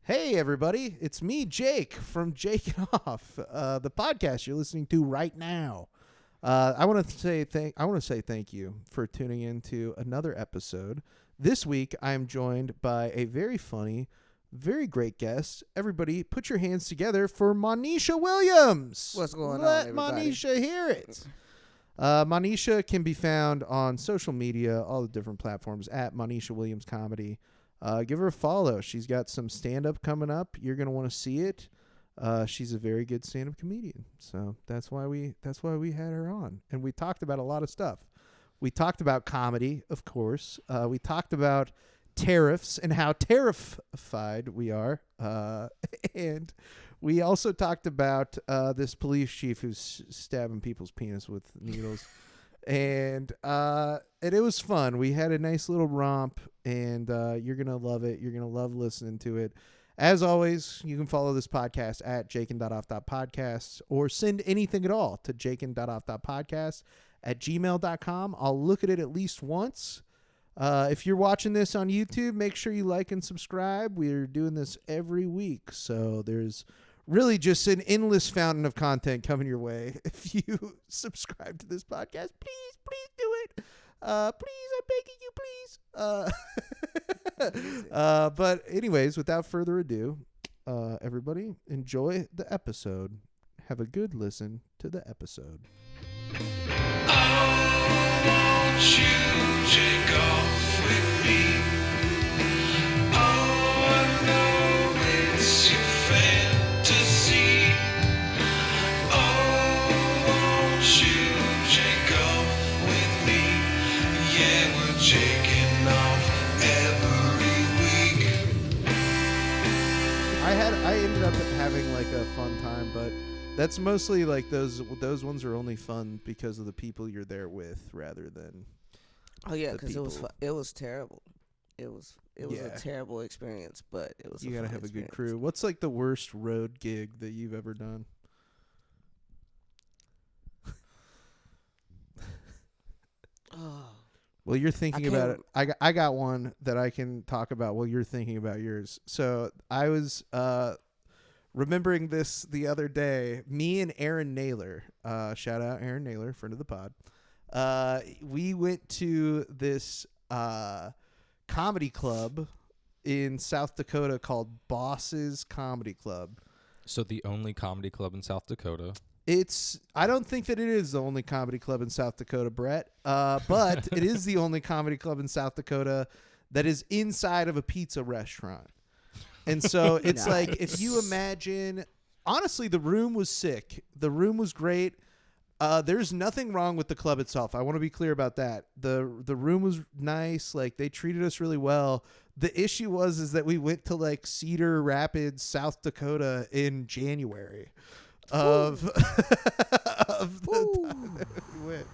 Hey everybody, it's me, Jake from Jakin.Off, the podcast you're listening to right now. I want to say thank you for tuning in to another episode. This week I am joined by a very funny, very great guest. Everybody, put your hands together for Moneisha Williams. What's going on, Let everybody? Moneisha hear it. Moneisha can be found on social media, all the different platforms at Moneisha Williams Comedy. Give her a follow. She's got some stand-up coming up. You're gonna want to see it. She's a very good stand-up comedian, so that's why we had her on, and we talked about a lot of stuff. We talked about comedy, of course. We talked about tariffs and how tariffied we are, and we also talked about this police chief who's stabbing people's penis with needles. And it was fun. We had a nice little romp, and you're going to love it. You're going to love listening to it. As always, you can follow this podcast at Jakin.Off.Podcast or send anything at all to Jakin.Off.Podcast at gmail.com. I'll look at it at least once. If you're watching this on YouTube, make sure you like and subscribe. We're doing this every week, so there's really just an endless fountain of content coming your way. If you subscribe to this podcast, please do it. Please, I'm begging you, please. But anyways, without further ado, everybody enjoy the episode. Have a good listen to the episode. Oh, won't you take off with me? Oh, I know it's your fantasy. Oh, won't you take off with me? Yeah, we're taking off every week. I ended up having like a fun time, but that's mostly like those ones are only fun because of the people you're there with rather than Oh yeah, the because it was people. it was terrible. It was Yeah. a terrible experience, but it was. You a gotta fun have a good experience. crew. What's like the worst road gig that you've ever done? Oh, Well, you're thinking about it. can't- I got one that I can talk about while you're thinking about yours. So I was remembering this the other day. Me and Aaron Naylor, shout out Aaron Naylor, friend of the pod. We went to this comedy club in South Dakota called Boss's Comedy Club. So the only comedy club in South Dakota. I don't think that it is the only comedy club in South Dakota, Brett. But it is the only comedy club in South Dakota that is inside of a pizza restaurant. And so it's like, if you imagine, honestly, the room was sick. The room was great. There's nothing wrong with the club itself. I want to be clear about that. The room was nice. Like, they treated us really well. The issue was that we went to like Cedar Rapids, South Dakota in January of the time that we went.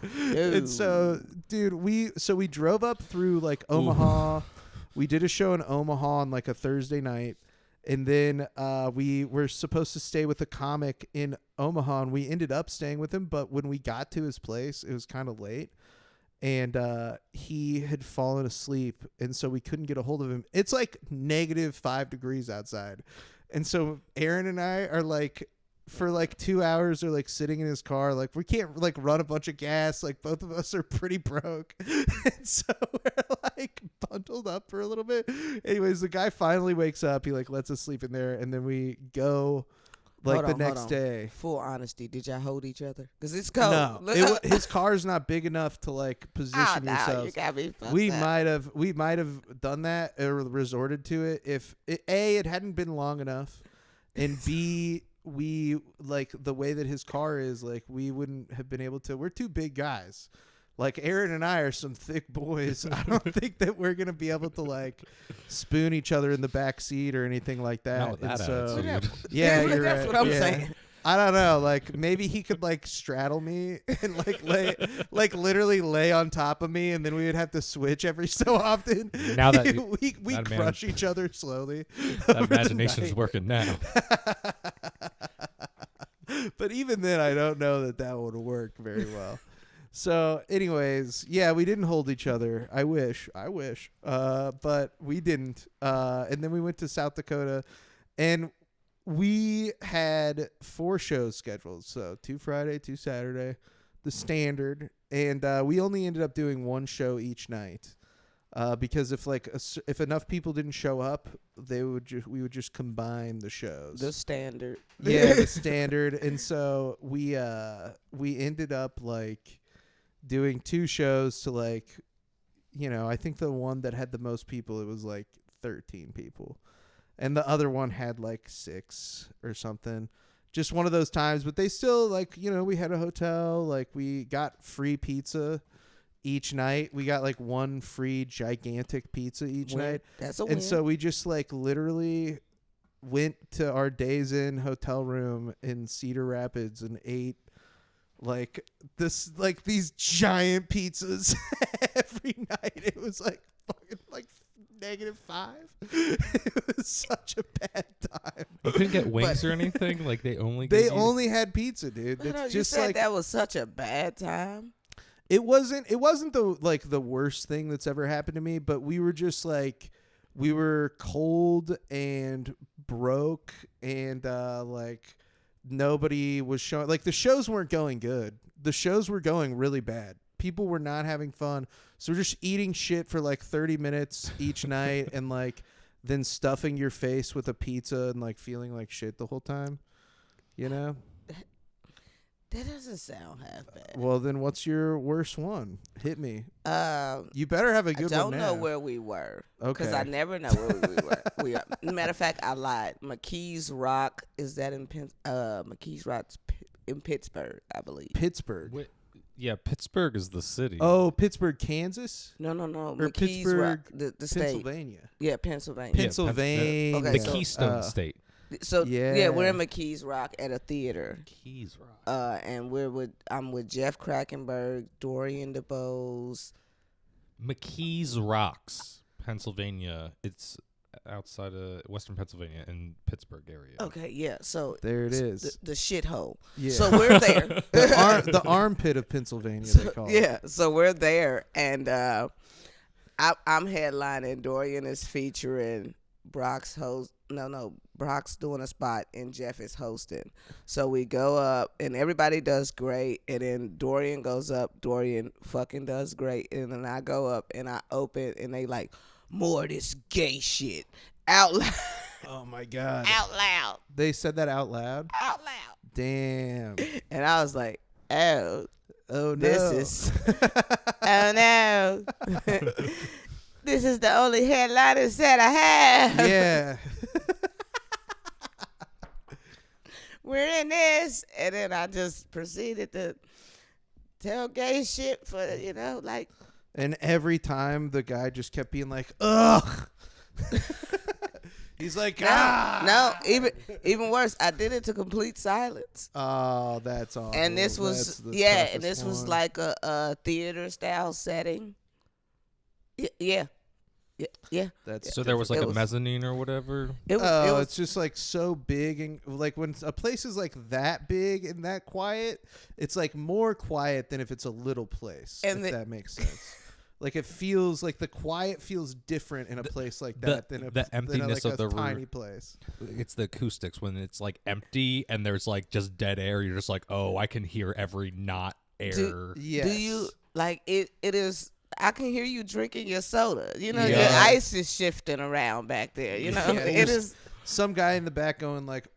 And so, dude, we drove up through like Omaha. We did a show in Omaha on like a Thursday night. And then we were supposed to stay with a comic in Omaha, and we ended up staying with him. But when we got to his place, it was kind of late, and he had fallen asleep, and so we couldn't get a hold of him. It's like -5 degrees outside, and so Aaron and I are like, for like 2 hours, are like sitting in his car, like we can't like run a bunch of gas, like both of us are pretty broke, and so we're like bundled up for a little bit. Anyways, the guy finally wakes up, he like lets us sleep in there, and then we go like Hold the on, next day. Full honesty, did y'all hold each other? Because it's cold. No, his car's not big enough to like position You yourselves. got me fucked We up. might have done that or resorted to it if it hadn't been long enough, and B, we like the way that his car is, like we wouldn't have been able to. We're two big guys. Like Aaron and I are some thick boys. I don't think that we're gonna be able to like spoon each other in the back seat or anything like that. Not with that attitude. Yeah, you're that's right. what I'm Yeah. saying. I don't know. Like maybe he could like straddle me and like literally lay on top of me, and then we would have to switch every so often. Now that we that crush each other slowly. That over the imagination's night. working now. But even then, I don't know that would work very well. So anyways, yeah, we didn't hold each other. I wish. But we didn't. And then we went to South Dakota. And we had 4 shows scheduled. So 2 Friday, 2 Saturday, the standard. And we only ended up doing 1 show each night. Because if enough people didn't show up, we would just combine the shows. The standard. Yeah, the standard. And so we ended up like doing 2 shows to like, I think the one that had the most people, it was like 13 people. And the other one had like 6 or something. Just one of those times, but they still like, we had a hotel, like we got free pizza each night. We got like 1 free gigantic pizza each night. That's a win. And so we just like literally went to our Days Inn hotel room in Cedar Rapids and ate like these giant pizzas every night. It was like fucking like -5. It was such a bad time. You couldn't get wings or anything? Like they only had pizza, dude. No, It's you just said like that was such a bad time. it wasn't the worst thing that's ever happened to me, but we were just like we were cold and broke and like nobody was showing, like the shows weren't going good. The shows were going really bad. People were not having fun. So we're just eating shit for like 30 minutes each night and like then stuffing your face with a pizza and like feeling like shit the whole time. That doesn't sound half bad. Well, then what's your worst one? Hit me. I You better have a good one don't now. know where we were. Okay. Because I never know where we were. Matter of fact, I lied. McKees Rock, is that in McKees Rock's in Pittsburgh, I believe. Pittsburgh. Wait, yeah, Pittsburgh is the city. Oh, Pittsburgh, Kansas? No. Or McKees Pittsburgh, Rock, the state. Pennsylvania. Yeah, Pennsylvania. Yeah, Pennsylvania. Okay, the so, Keystone State. So Yeah. we're in McKees Rock at a theater. Keys Rock. And I'm with Jeff Krakenberg, Dorian DeBose. McKees Rocks, Pennsylvania. It's outside of Western Pennsylvania in Pittsburgh area. Okay, yeah. So There it is. the shithole. Yeah. So we're there. the armpit of Pennsylvania, they call it. Yeah, so we're there, and I'm headlining. Dorian is featuring. Brock's doing a spot, and Jeff is hosting. So we go up, and everybody does great, and then Dorian goes up. Dorian fucking does great, and then I go up, and I open, and they like, more of this gay shit. Out loud. Oh, my God. Out loud. They said that out loud? Out loud. Damn. And I was like, oh no. This is, oh no. This is the only headliner set I have. Yeah. We're in this. And then I just proceeded to tell gay shit for, like. And every time the guy just kept being like, ugh. He's like, No, even worse. I did it to complete silence. Oh, that's awful. And this was, and this was like a theater style setting. Yeah. That's So there was like a mezzanine or whatever. It's just like so big, and like when a place is like that big and that quiet, it's like more quiet than if it's a little place. And if that makes sense. Like it feels like the quiet feels different in a place like that than the emptiness than of the tiny room. place. It's the acoustics when it's like empty and there's like just dead air. You're just like, oh, I can hear every not air. Yes. Do you like it? It is. I can hear you drinking your soda. Your Yeah. ice is shifting around back there. Yeah, it is. Some guy in the back going like,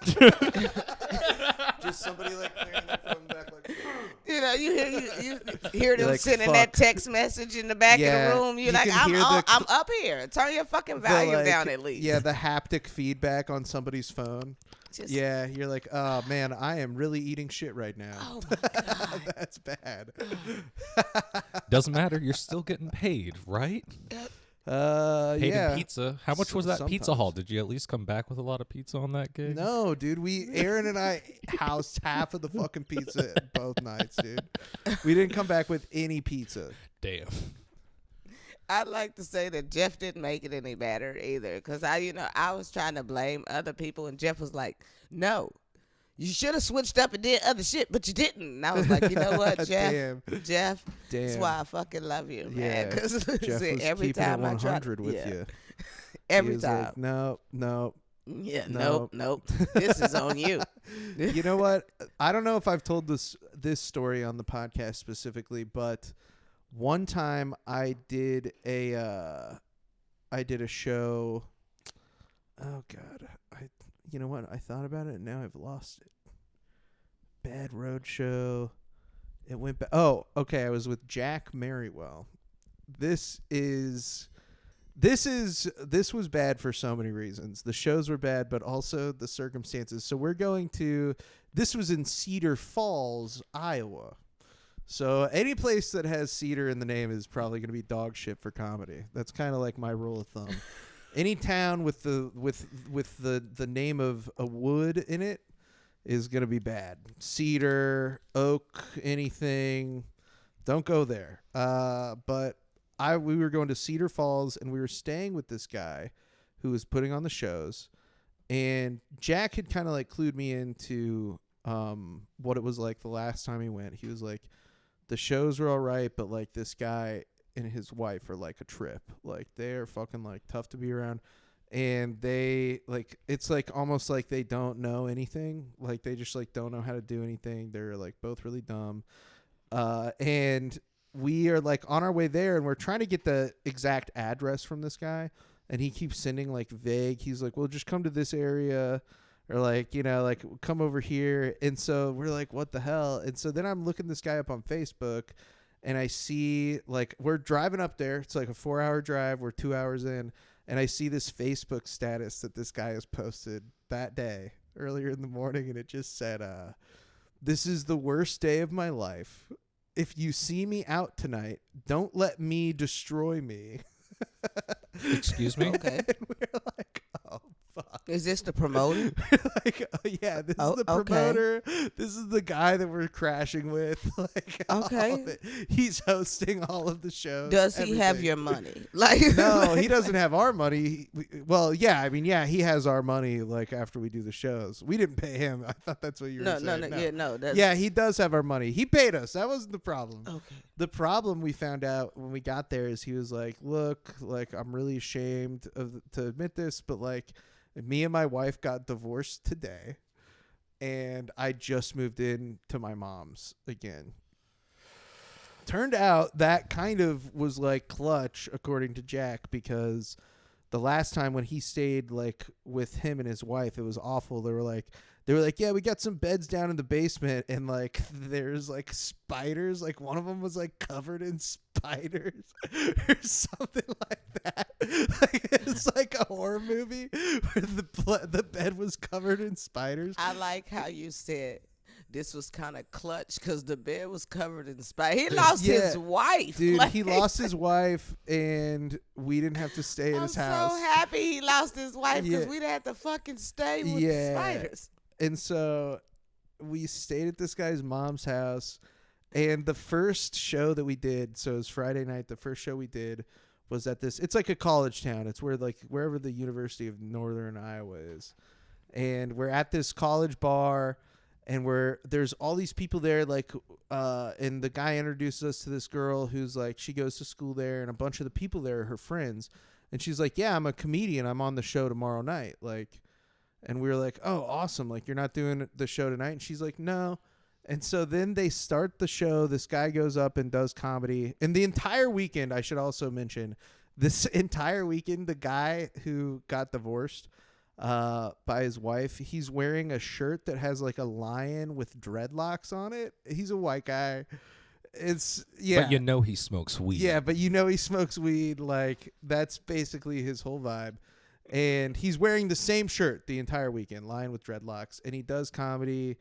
just somebody like clearing their phone back like. You hear them like, sending fuck. that text message in the back of the room. You're you like, can hear I'm up here. Turn your fucking volume down at least. Yeah, the haptic feedback on somebody's phone. Just, Yeah, you're like, oh man, I am really eating shit right now. Oh my god. That's bad. Doesn't matter. You're still getting paid, right? Paid yeah. in pizza. How much was that pizza Sometimes. haul? Did you at least come back with a lot of pizza on that gig? No, dude, Aaron and I housed half of the fucking pizza both nights, dude. We didn't come back with any pizza. Damn. I'd like to say that Jeff didn't make it any better either, because I was trying to blame other people, and Jeff was like, "No, you should have switched up and did other shit, but you didn't." And I was like, "You know what, Jeff? Damn. Jeff, that's Damn. why I fucking love you, man." Yeah. Because Jeff was every keeping time it I 100 try, with you. Every was time. like, no. Yeah, No. nope. This is on you. You know what? I don't know if I've told this story on the podcast specifically, but one time I did a show. Oh God, you know what? I thought about it and now I've lost it. Bad road show. It went back. Oh, okay. I was with Jack Merriwell. This was bad for so many reasons. The shows were bad, but also the circumstances. So this was in Cedar Falls, Iowa. So any place that has Cedar in the name is probably going to be dog shit for comedy. That's kind of like my rule of thumb. Any town with the name of a wood in it is going to be bad. Cedar, oak, anything. Don't go there. But we were going to Cedar Falls, and we were staying with this guy who was putting on the shows. And Jack had kind of like clued me into what it was like the last time he went. He was like, the shows were all right, but like this guy and his wife are like a trip. Like they're fucking like tough to be around. And they like, it's like almost like they don't know anything. Like they just like don't know how to do anything. They're like both really dumb. And we are like on our way there, and we're trying to get the exact address from this guy. And he keeps sending like vague. He's like, well, just come to this area, or like, you know, like come over here. And so we're like, what the hell? And so then I'm looking this guy up on Facebook, and I see like we're driving up there. It's like a 4-hour drive. We're 2 hours in. And I see this Facebook status that this guy has posted that day earlier in the morning. And it just said, this is the worst day of my life. If you see me out tonight, don't let me destroy me. Excuse me? Okay. And we're like, oh, fuck. Is this the promoter? Like, oh, yeah, this Oh, is the okay. promoter. This is the guy that we're crashing with. Like, all Okay. of it. He's hosting all of the shows. Does he have everything. your money? Like No, he doesn't have our money. Well, yeah, I mean, yeah, he has our money. Like after we do the shows, we didn't pay him. I thought that's what you were No, saying. no. That's, Yeah, he does have our money. He paid us. That wasn't the problem. Okay. The problem we found out when we got there is he was like, "Look, like I'm really ashamed to admit this, but like me and my wife got divorced today, and I just moved in to my mom's again." Turned out that kind of was like clutch, according to Jack, because the last time when he stayed like with him and his wife, it was awful. They were like, yeah, we got some beds down in the basement, and like there's like spiders. Like one of them was like covered in spiders or something like that. Like it's like a horror movie where the bed was covered in spiders. I like how you said this was kind of clutch because the bed was covered in spiders. He lost his wife. Dude, Like, he lost his wife, and we didn't have to stay in I'm his house. so happy he lost his wife because Yeah. we'd have to fucking stay with the Yeah. spiders. And so we stayed at this guy's mom's house. And the first show that we did, so it was Friday night, the first show we did was at this, it's like a college town. It's where like wherever the University of Northern Iowa is. And we're at this college bar, and there's all these people there, like, and the guy introduces us to this girl who's like, she goes to school there, and a bunch of the people there are her friends. And she's like, yeah, I'm a comedian. I'm on the show tomorrow night. Like, and we were like, oh, awesome. Like, you're not doing the show tonight? And she's like, no. And so then they start the show. This guy goes up and does comedy. And the entire weekend, I should also mention, this entire weekend, the guy who got divorced by his wife, he's wearing a shirt that has like a lion with dreadlocks on it. He's a white guy. It's, yeah. But you know he smokes weed. Yeah, but you know he smokes weed. Like, that's basically his whole vibe. And he's wearing the same shirt the entire weekend, lion with dreadlocks. And he does comedy,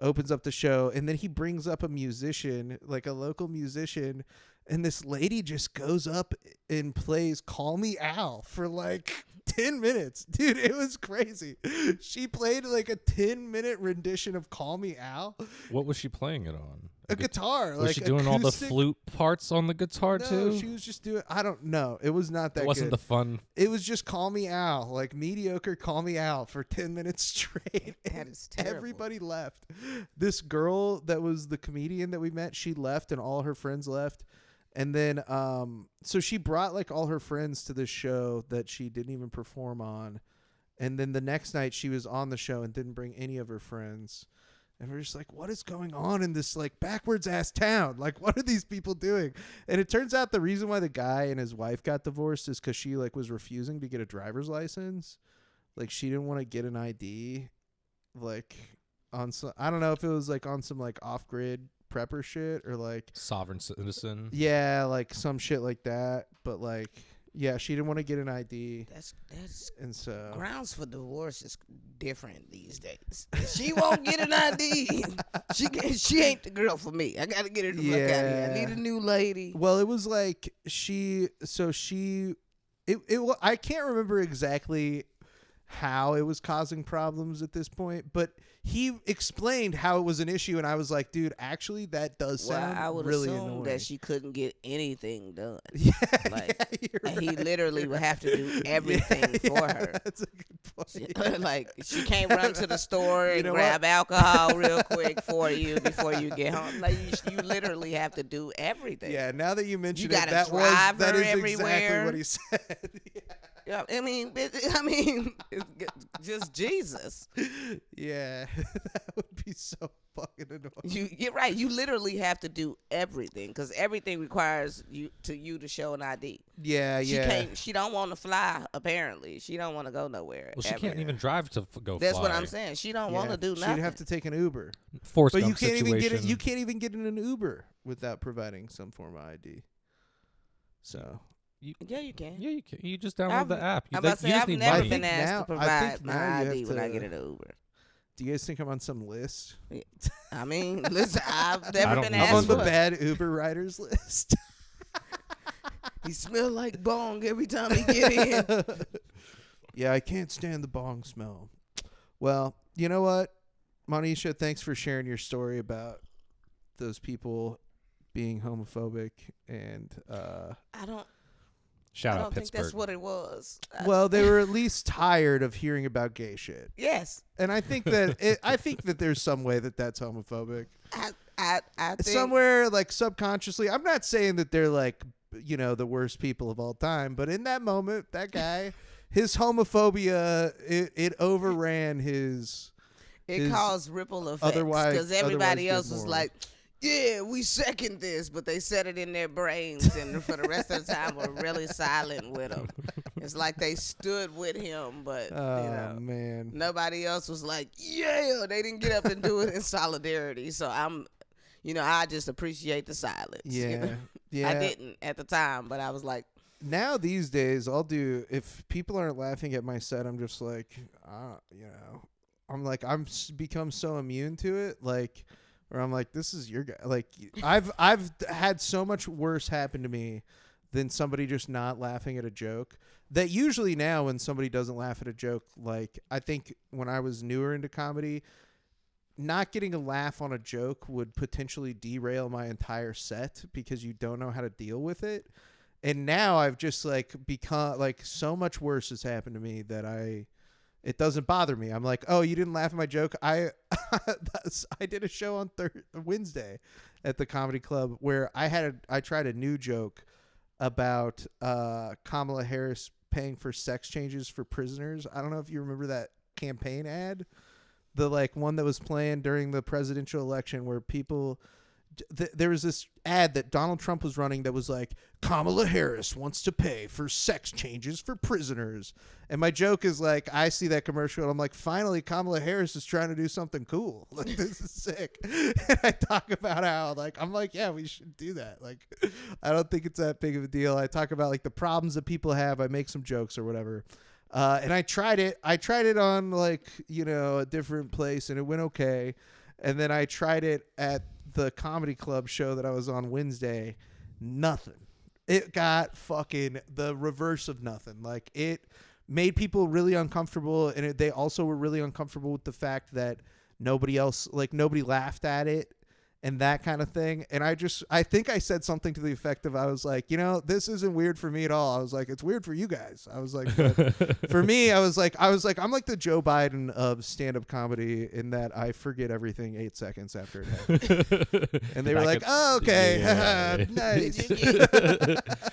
opens up the show, and then he brings up a musician, like a local musician, and this lady just goes up and plays Call Me Al for like 10 minutes. Dude, it was crazy. She played like a 10-minute rendition of Call Me Al. What was she playing it on? A guitar. Was like she doing all the acoustic. flute parts on the guitar No, too? she was just doing, I don't know. It was not that It wasn't good. the fun. It was just Call Me Al, like mediocre Call Me Al for 10 minutes straight. That is terrible. Everybody left. This girl that was the comedian that we met, she left, and all her friends left. And then, so she brought like all her friends to this show that she didn't even perform on. And then the next night she was on the show and didn't bring any of her friends. And we're just like, what is going on in this like backwards ass town? Like, what are these people doing? And it turns out the reason why the guy and his wife got divorced is because she like was refusing to get a driver's license. Like she didn't want to get an ID. Like on some, I don't know if it was like on some like off grid prepper shit or like Sovereign citizen. yeah, like some shit like that. But like, yeah, she didn't want to get an ID. That's And so grounds for divorce is different these days. She won't get an ID. She ain't the girl for me. I gotta get her the fuck out of here. I need a new lady. Well, it was like I can't remember exactly how it was causing problems at this point, but he explained how it was an issue, and I was like, dude, actually that does sound I would really assume annoying. that she couldn't get anything done. Yeah, Like, yeah, you're He right. literally would have to do everything for her. That's a good point. Like she can't run to the store and know grab alcohol real quick for you before you get home. Like you literally have to do everything. Yeah, now that you mention You it, gotta that drive is her exactly everywhere. what he said. Yeah, I mean, it's just Jesus. Yeah, that would be so fucking annoying. You're right. You literally have to do everything because everything requires you to show an ID. Yeah, She yeah. can't. She don't want to fly. Apparently, she don't want to go nowhere. Well, she ever. can't even drive to go That's fly. what I'm saying. She don't want to do nothing. She'd have to take an Uber. Forrest But you Gump can't even get it. situation. You can't even get in an Uber without providing some form of ID. So Yeah, you can. Yeah, you can. You just download the app. You, I'm about to say, you just I've need never money. been asked now- to I provide think my now you ID have when I to- get an Uber. do you guys think I'm on some list? I mean, listen, I've I never don't been know. asked I'm on the for it. bad Uber riders list. He smell like bong every time he get in. Yeah, I can't stand the bong smell. Well, you know what, Moneisha, thanks for sharing your story about those people being homophobic and I don't Shout out think Pittsburgh. that's what it was. well, they were at least tired of hearing about gay shit. Yes, And I think that there's some way that that's homophobic. I think Somewhere like subconsciously. I'm not saying that they're like, you know, the worst people of all time, but in that moment, that guy, his homophobia, it overran his caused ripple effects otherwise- because everybody otherwise else good was morals. like, "Yeah, we second this," but they said it in their brains, and for the rest of the time, were really silent with him. It's like they stood with him, but oh man. nobody else was like, "Yeah." They didn't get up and do it in solidarity. So I just appreciate the silence. Yeah. you know? Yeah. I didn't at the time, but I was like, Now these days, I'll do, if people aren't laughing at my set, I'm just like, you know, I'm like, become so immune to it, like, or I'm like, this is your guy. Like, I've had so much worse happen to me than somebody just not laughing at a joke. That usually now when somebody doesn't laugh at a joke, like, I think when I was newer into comedy, not getting a laugh on a joke would potentially derail my entire set because you don't know how to deal with it. And now I've just like become like so much worse has happened to me that it doesn't bother me. I'm like, oh, you didn't laugh at my joke. I did a show on Wednesday at the comedy club where I tried a new joke about Kamala Harris paying for sex changes for prisoners. I don't know if you remember that campaign ad, the like one that was playing during the presidential election where people. There was this ad that Donald Trump was running that was like, Kamala Harris wants to pay for sex changes for prisoners. And my joke is like, I see that commercial and I'm like, finally, Kamala Harris is trying to do something cool. Like, this is sick. And I talk about how, like, I'm like, yeah, we should do that. Like, I don't think it's that big of a deal. I talk about, like, the problems that people have. I make some jokes or whatever. And I tried it. I tried it on, like, you know, a different place and it went okay. And then I tried it at the comedy club show that I was on Wednesday. Nothing. It got fucking the reverse of nothing. Like, it made people really uncomfortable, and they also were really uncomfortable with the fact that nobody laughed at it. and that kind of thing. And I think I said something to the effect of, I was like, this isn't weird for me at all. I was like, it's weird for you guys. I was like, but for me, I was like, I'm like the Joe Biden of stand-up comedy in that I forget everything 8 seconds after it happens. And they were like, oh, okay, nice.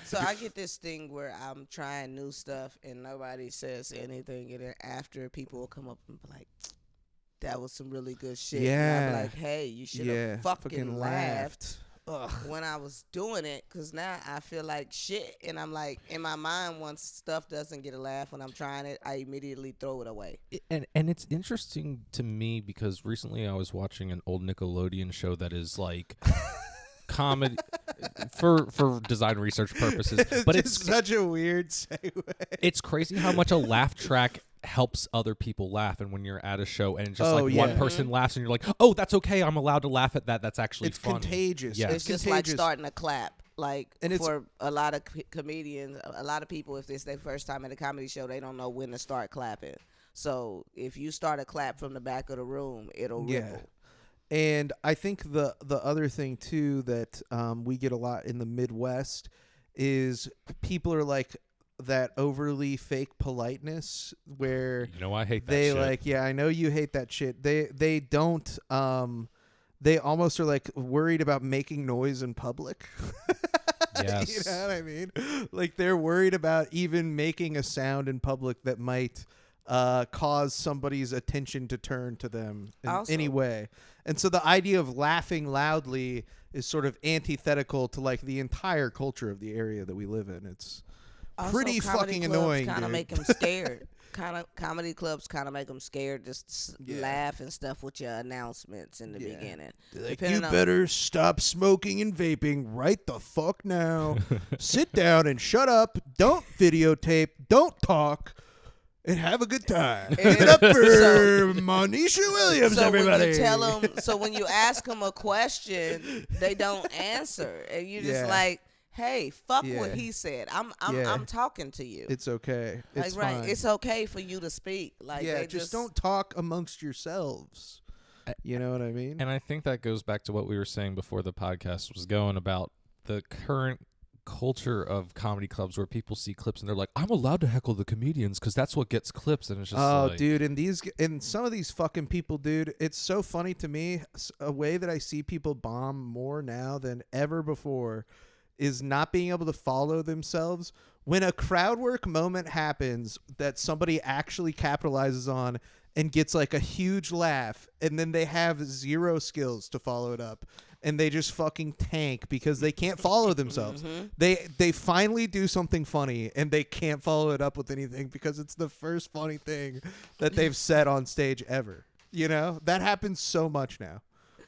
So I get this thing where I'm trying new stuff and nobody says anything, and then after people will come up and be like, that was some really good shit. Yeah. And I'm like, hey, you should have fucking laughed when I was doing it, because now I feel like shit. And I'm like, in my mind, once stuff doesn't get a laugh when I'm trying it, I immediately throw it away. And it's interesting to me because recently I was watching an old Nickelodeon show that is like comedy for design research purposes. But it's such a weird segue. It's crazy how much a laugh track helps other people laugh, and when you're at a show and just one person laughs and you're like, oh, that's okay, I'm allowed to laugh at that, that's actually funny. Contagious. Yeah. It's just like starting a clap. Like, and for a lot of comedians, a lot of people, if it's their first time at a comedy show, they don't know when to start clapping. So if you start a clap from the back of the room, it'll ripple. And I think the other thing too that we get a lot in the Midwest is people are like that overly fake politeness where I hate that they shit. like, yeah, I know you hate that shit. They don't they almost are like worried about making noise in public. Yes. You know what I mean? Like they're worried about even making a sound in public that might cause somebody's attention to turn to them in any way. And so the idea of laughing loudly is sort of antithetical to like the entire culture of the area that we live in. It's pretty fucking annoying. Kind of make them scared. Comedy clubs kind of make them scared. Just laugh and stuff with your announcements in the beginning. Like, you better stop smoking and vaping right the fuck now. Sit down and shut up. Don't videotape. Don't talk. And have a good time. Give it up for Moneisha Williams, everybody. When you tell them, so when you ask them a question, they don't answer, and you just like, hey, fuck what he said. I'm talking to you. It's okay. It's like, fine. Right. It's okay for you to speak. Like, they just don't talk amongst yourselves. You know what I mean? And I think that goes back to what we were saying before the podcast was going about the current culture of comedy clubs where people see clips and they're like, I'm allowed to heckle the comedians because that's what gets clips. And it's just dude, and some of these fucking people, dude, it's so funny to me. A way that I see people bomb more now than ever before is not being able to follow themselves. When a crowd work moment happens that somebody actually capitalizes on and gets like a huge laugh, and then they have zero skills to follow it up, and they just fucking tank because they can't follow themselves. They finally do something funny and they can't follow it up with anything because it's the first funny thing that they've said on stage ever. You know, that happens so much now.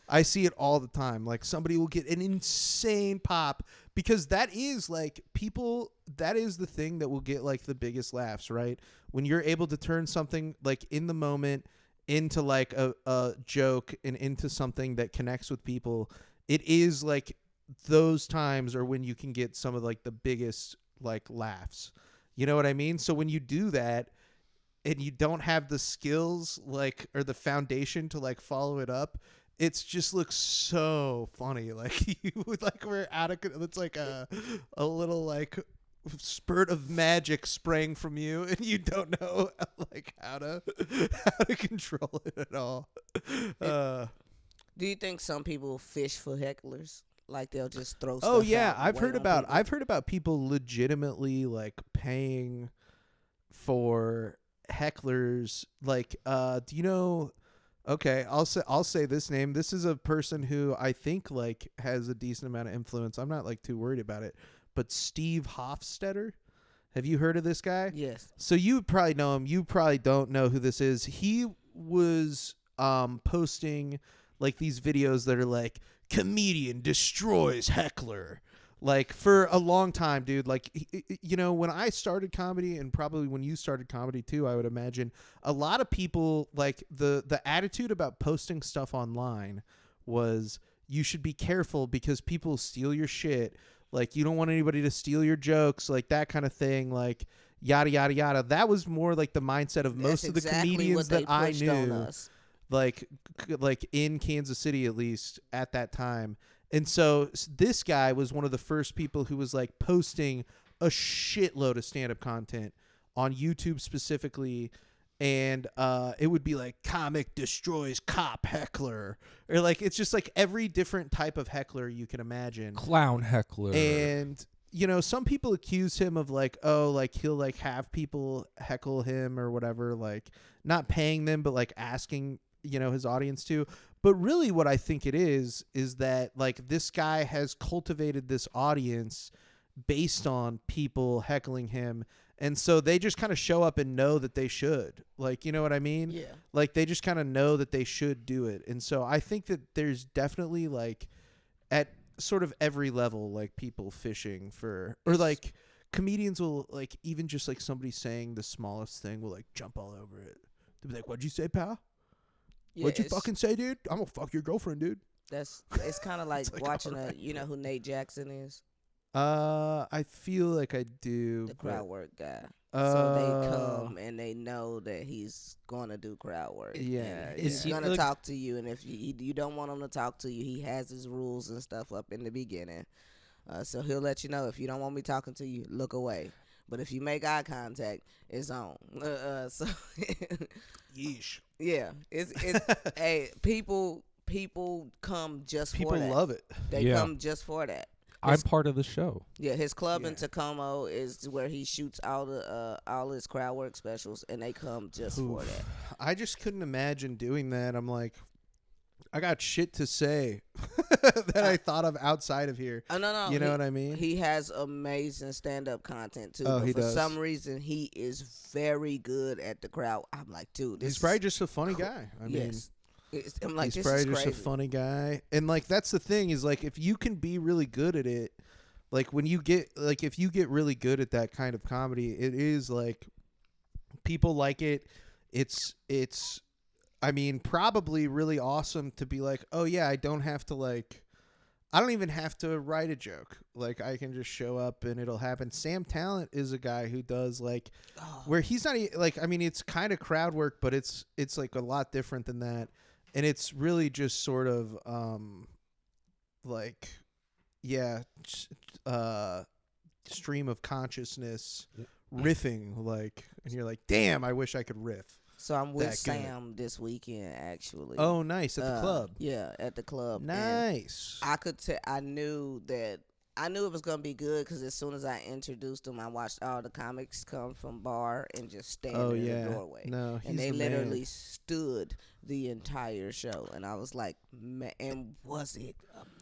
I see it all the time. Like somebody will get an insane pop because that is like people, that is the thing that will get like the biggest laughs, right? When you're able to turn something like in the moment into like a joke and into something that connects with people, it is like those times are when you can get some of like the biggest like laughs. You know what I mean? So when you do that and you don't have the skills like or the foundation to like follow it up, it's just looks so funny. Like you would like we're out of it's like a little like spurt of magic spraying from you and you don't know like how to control it at all. Do you think some people fish for hecklers? Like they'll just throw stuff out I've heard about people legitimately like paying for hecklers. Like do you know, okay, I'll say this name. This is a person who I think like has a decent amount of influence. I'm not like too worried about it. But Steve Hofstetter, have you heard of this guy? Yes. So you probably know him. You probably don't know who this is. He was posting like these videos that are like comedian destroys heckler, like for a long time, dude. Like you know, when I started comedy and probably when you started comedy too, I would imagine a lot of people like the attitude about posting stuff online was you should be careful because people steal your shit. Like, you don't want anybody to steal your jokes, like that kind of thing, like yada, yada, yada. That was more like the mindset of most of the comedians that I knew. like in Kansas City, at least at that time. And so this guy was one of the first people who was like posting a shitload of stand-up content on YouTube specifically. And it would be like comic destroys cop heckler, or like it's just like every different type of heckler you can imagine. Clown heckler. And you know, some people accuse him of like, oh, like he'll like have people heckle him or whatever, like not paying them, but like asking, you know, his audience to. But really what I think it is that like this guy has cultivated this audience based on people heckling him. And so they just kind of show up and know that they should. Like, you know what I mean? Yeah. Like they just kind of know that they should do it. And so I think that there's definitely like at sort of every level, like people fishing for, or like comedians will like, even just like somebody saying the smallest thing will like jump all over it. They'll be like, what'd you say, pal? Yeah, What'd you fucking say, dude? I'm gonna fuck your girlfriend, dude. It's kind of like, like, watching alright. you know who Nate Jackson is? I feel like I do. The but- crowd work guy. So they come and they know that he's going to do crowd work. Yeah, And he's he going to like- talk to you, and if you don't want him to talk to you, he has his rules and stuff up in the beginning. So he'll let you know, if you don't want me talking to you, look away. But if you make eye contact, it's on. So Yeesh. yeah, it's hey, people come just People for that. love it. They Yeah. come just for that. I'm part of the show. Yeah, his club in Yeah. Tacoma is where he shoots all his crowd work specials, and they come just for Oof. that. I just couldn't imagine doing that. I'm like, I got shit to say that I thought of outside of here. Oh no, You know what I mean? He has amazing stand-up content too. Oh, but he for does. some reason, he is very good at the crowd. I'm like, dude, this He's probably just a funny guy. I mean, yes. I'm like, he's this probably is just crazy. a funny guy. And like that's the thing is like if you can be really good at it, like when you get like if you get really good at that kind of comedy, it is like people like it. It's I mean, probably really awesome to be like, "Oh yeah, I don't even have to write a joke. Like I can just show up and it'll happen." Sam Talent is a guy who does like where he's not like, I mean, it's kind of crowd work, but it's like a lot different than that. And it's really just sort of like stream of consciousness riffing, like, and you're like, damn, I wish I could riff. So I'm with that good. Sam this weekend, actually. Oh, nice, at the club. Yeah, at the club. And Nice. I knew it was gonna be good because as soon as I introduced him, I watched all the comics come from bar and just stand Oh in yeah. the doorway. No, he's And they the literally man. stood the entire show, and I was like, man, and was it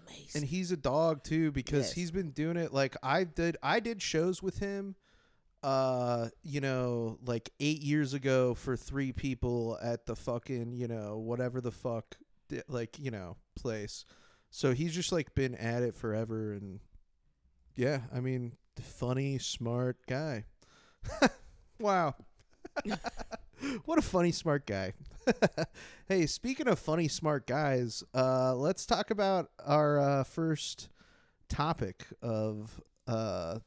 amazing? And he's a dog too because Yes. he's been doing it. Like I did shows with him, you know, like 8 years ago for 3 people at the fucking, you know, whatever the fuck, like, you know, place. So he's just like been at it forever, and yeah, I mean, funny, smart guy. Wow. What a funny, smart guy. Hey, speaking of funny, smart guys, let's talk about our first topic of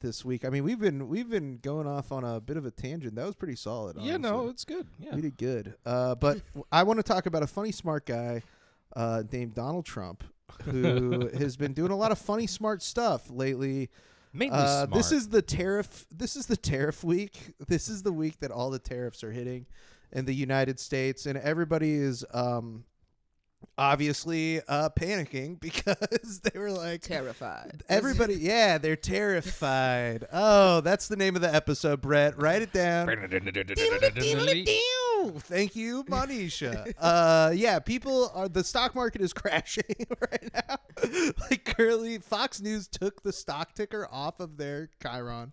this week. I mean, we've been going off on a bit of a tangent. That was pretty solid. Yeah, no, honestly. it's good. Yeah. We did good. But I want to talk about a funny, smart guy named Donald Trump, who has been doing a lot of funny, smart stuff lately. Mainly smart. This is the tariff week. This is the week that all the tariffs are hitting in the United States, and everybody is obviously panicking because they were like Terrified. everybody. Yeah, they're terrified. Oh, that's the name of the episode, Brett. Write it down. Thank you, Moneisha. Yeah, the stock market is crashing right now. Like currently, Fox News took the stock ticker off of their Chiron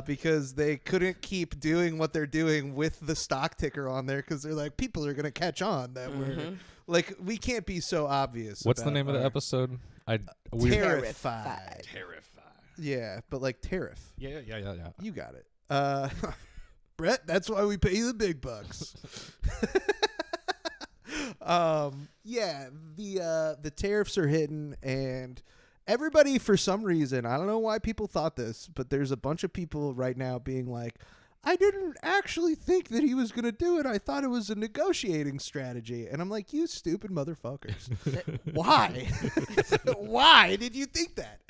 because they couldn't keep doing what they're doing with the stock ticker on there because they're like, people are gonna catch on that we're like, we can't be so obvious. What's the about name of the our- episode? Terrified. Terrified. Yeah, but like tariff. Yeah. You got it. Brett, that's why we pay you the big bucks. Yeah, the tariffs are hitting, and everybody, for some reason, I don't know why people thought this, but there's a bunch of people right now being like, I didn't actually think that he was going to do it. I thought it was a negotiating strategy. And I'm like, you stupid motherfuckers. Why? Why did you think that?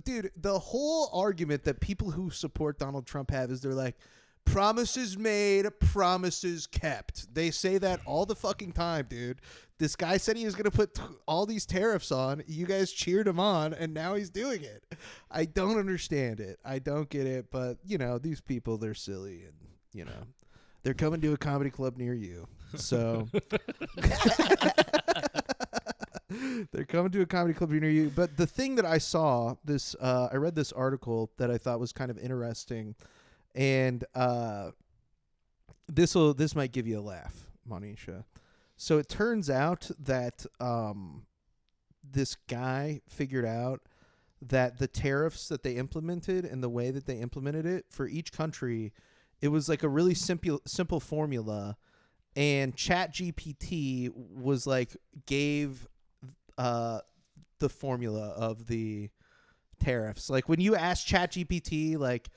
Dude, the whole argument that people who support Donald Trump have is they're like, promises made, promises kept. They say that all the fucking time, dude. This guy said he was going to put all these tariffs on. You guys cheered him on, and now he's doing it. I don't understand it. I don't get it. But, these people, they're silly. And, they're coming to a comedy club near you. So they're coming to a comedy club near you. But the thing that I saw, I read this article that I thought was kind of interesting. And this might give you a laugh, Moneisha. So it turns out that this guy figured out that the tariffs that they implemented and the way that they implemented it for each country, it was like a really simple formula. And ChatGPT was like gave the formula of the tariffs. Like when you ask ChatGPT like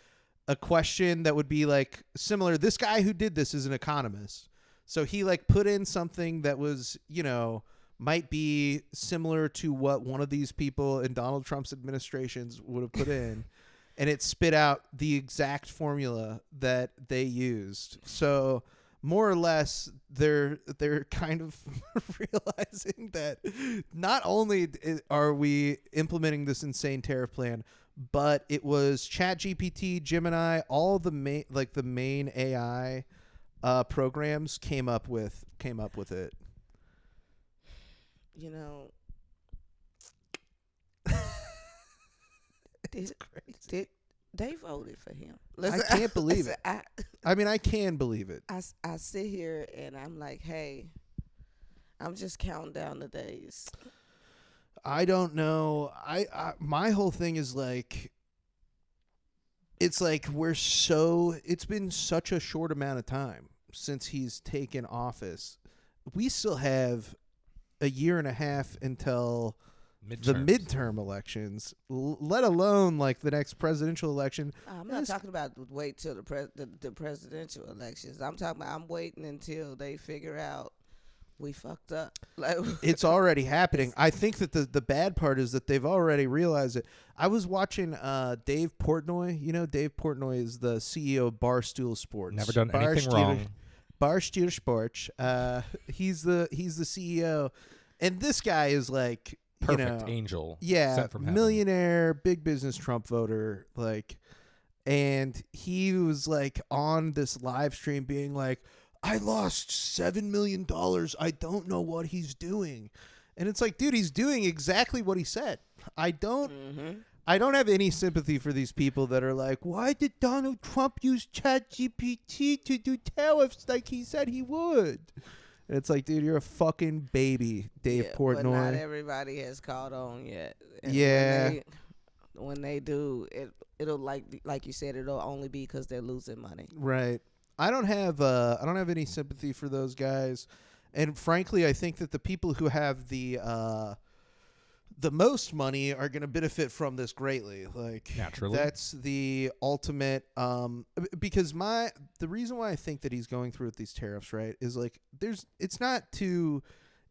a question that would be like similar, this guy who did this is an economist. So he like put in something that was, might be similar to what one of these people in Donald Trump's administrations would have put in. And it spit out the exact formula that they used. So more or less, they're kind of realizing that not only are we implementing this insane tariff plan, but it was ChatGPT, Gemini, all the main AI programs came up with it. They voted for him. I can't believe it. I can believe it. I sit here and I'm like, hey, I'm just counting down the days. I don't know. My whole thing is like, it's like it's been such a short amount of time since he's taken office. We still have a year and a half until the midterm elections, let alone like the next presidential election. I'm not talking about wait till the presidential elections. I'm waiting until they figure out we fucked up. Like, it's already happening. I think that the bad part is that they've already realized it. I was watching Dave Portnoy. Dave Portnoy is the CEO of Barstool Sports. Never done anything wrong. Barstool Sports. He's the CEO, and this guy is like perfect angel. Yeah, sent from heaven. Millionaire, big business Trump voter. Like, and he was like on this live stream being like, I lost $7 million. I don't know what he's doing. And it's like, dude, he's doing exactly what he said. I don't have any sympathy for these people that are like, why did Donald Trump use ChatGPT to do tariffs like he said he would? And it's like, dude, you're a fucking baby, Dave Portnoy. But not everybody has caught on yet. And yeah. When they do, it'll like you said, it'll only be because they're losing money. Right. I don't have any sympathy for those guys, and frankly, I think that the people who have the most money are going to benefit from this greatly. Like, naturally, that's the ultimate. Because the reason why I think that he's going through with these tariffs, right, is like it's not to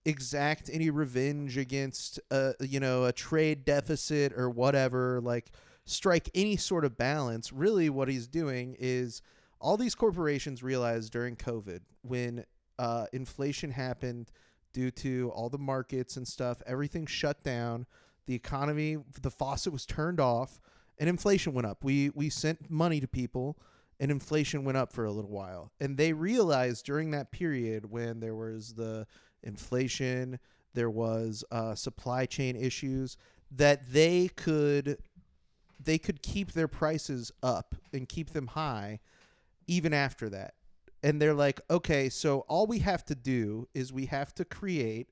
exact any revenge against a trade deficit or whatever, like strike any sort of balance. Really, what he's doing is, all these corporations realized during COVID, when inflation happened due to all the markets and stuff, everything shut down, the economy, the faucet was turned off, and inflation went up. We sent money to people, and inflation went up for a little while. And they realized during that period, when there was the inflation, there was supply chain issues, that they could keep their prices up and keep them high even after that. And they're like, okay, so all we have to do is we have to create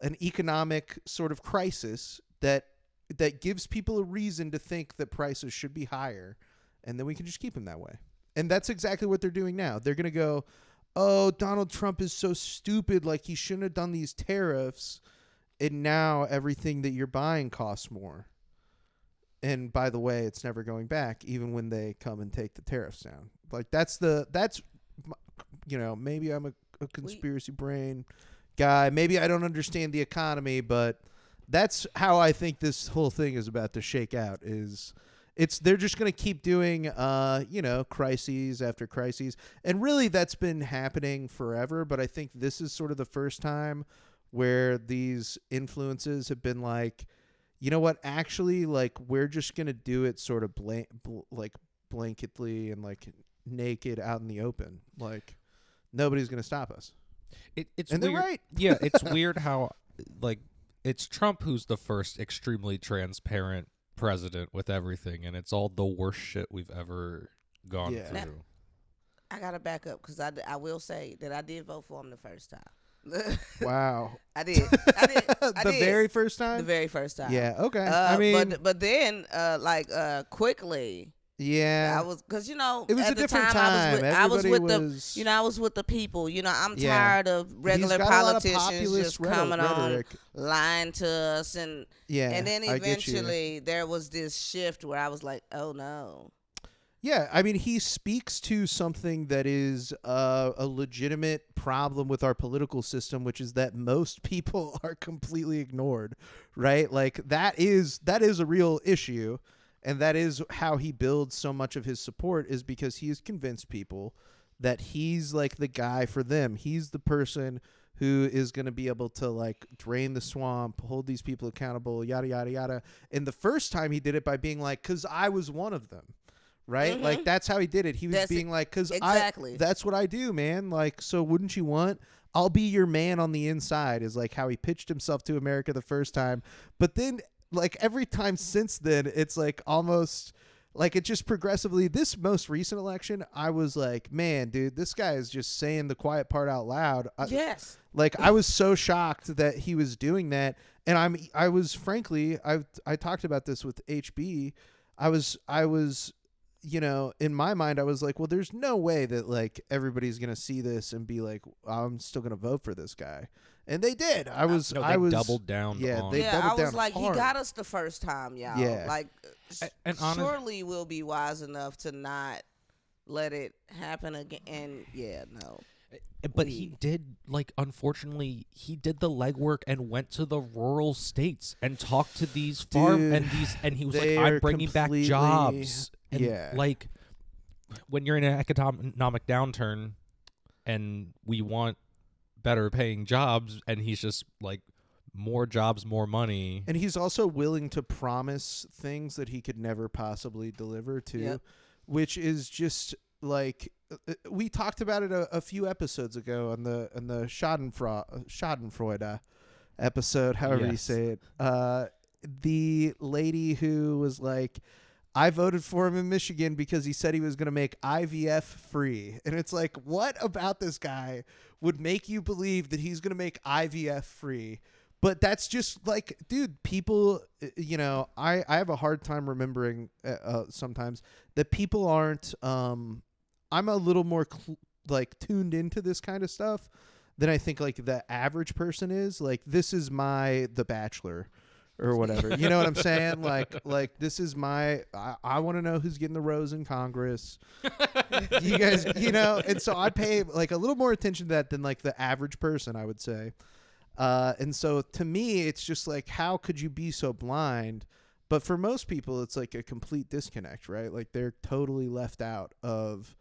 an economic sort of crisis that gives people a reason to think that prices should be higher, and then we can just keep them that way. And that's exactly what they're doing now. They're going to go, oh, Donald Trump is so stupid, like he shouldn't have done these tariffs, and now everything that you're buying costs more. And by the way, it's never going back, even when they come and take the tariffs down. Like that's maybe I'm a conspiracy brain guy. Maybe I don't understand the economy, but that's how I think this whole thing is about to shake out. They're just going to keep doing, crises after crises. And really that's been happening forever. But I think this is sort of the first time where these influences have been like, you know what, actually, like, we're just going to do it sort of blanketly and like naked out in the open. Like nobody's going to stop us. It's and weird. They're right. Yeah, it's weird how like it's Trump who's the first extremely transparent president with everything, and it's all the worst shit we've ever gone through. Now, I gotta back up because I will say that I did vote for him the first time. Wow. I did. The very first time? The very first time. Yeah, okay. I mean, but then quickly. Yeah. I was, because, you know, it was at a the different time, time. I was with was, the, I was with the people. You know, I'm Yeah. tired of regular He's got a lot of politicians populist just coming on, rhetoric. lying to us. And then I get you. eventually there was this shift where I was like, oh, no. Yeah, I mean, he speaks to something that is a legitimate problem with our political system, which is that most people are completely ignored, right? Like that is a real issue, and that is how he builds so much of his support, is because he has convinced people that he's like the guy for them. He's the person who is going to be able to like drain the swamp, hold these people accountable, yada, yada, yada. And the first time he did it by being like, 'cause I was one of them. Right? Mm-hmm. Like, that's how he did it. He was being like, because that's what I do, man. Like, so wouldn't you want? I'll be your man on the inside, is like how he pitched himself to America the first time. But then, like, every time since then, it's like almost like it just progressively. This most recent election, I was like, man, dude, this guy is just saying the quiet part out loud. Yes. Like, I was so shocked that he was doing that. And I was frankly, I talked about this with HB. I was, you know, in my mind, I was like, well, there's no way that like everybody's going to see this and be like, I'm still going to vote for this guy. And they did. I was doubled down. Yeah, on. they doubled I was down like, hard. he got us the first time, y'all. Yeah. Like, And surely we'll be wise enough to not let it happen again. And no. But he did, like, unfortunately, he did the legwork and went to the rural states and talked to these farm and he was like, I'm bringing back jobs. And like, when you're in an economic downturn and we want better paying jobs, and he's just like, more jobs, more money. And he's also willing to promise things that he could never possibly deliver to, which is just like, we talked about it a few episodes ago on the Schadenfreude episode, however you say it. The lady who was like, I voted for him in Michigan because he said he was going to make IVF free. And it's like, what about this guy would make you believe that he's going to make IVF free? But that's just like, dude, people, you know, I have a hard time remembering sometimes that people aren't, I'm a little more like tuned into this kind of stuff than I think like the average person is. Like, this is The Bachelor or whatever. You know what I'm saying? Like this is I want to know who's getting the rose in Congress. You guys, you know, and so I pay like a little more attention to that than like the average person, I would say. And so to me, it's just like, how could you be so blind? But for most people, it's like a complete disconnect, right? Like they're totally left out of,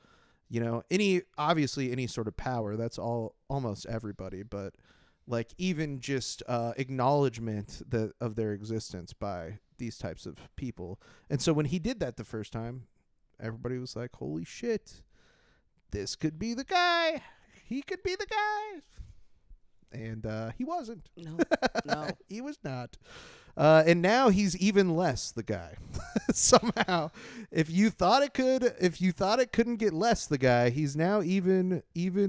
you know, obviously any sort of power. That's almost everybody, but like even just acknowledgement of their existence by these types of people. And so when he did that the first time, everybody was like, holy shit, this could be the guy. He could be the guy. And he wasn't. No. He was not. And now he's even less the guy. Somehow, if you thought it couldn't get less the guy, he's now even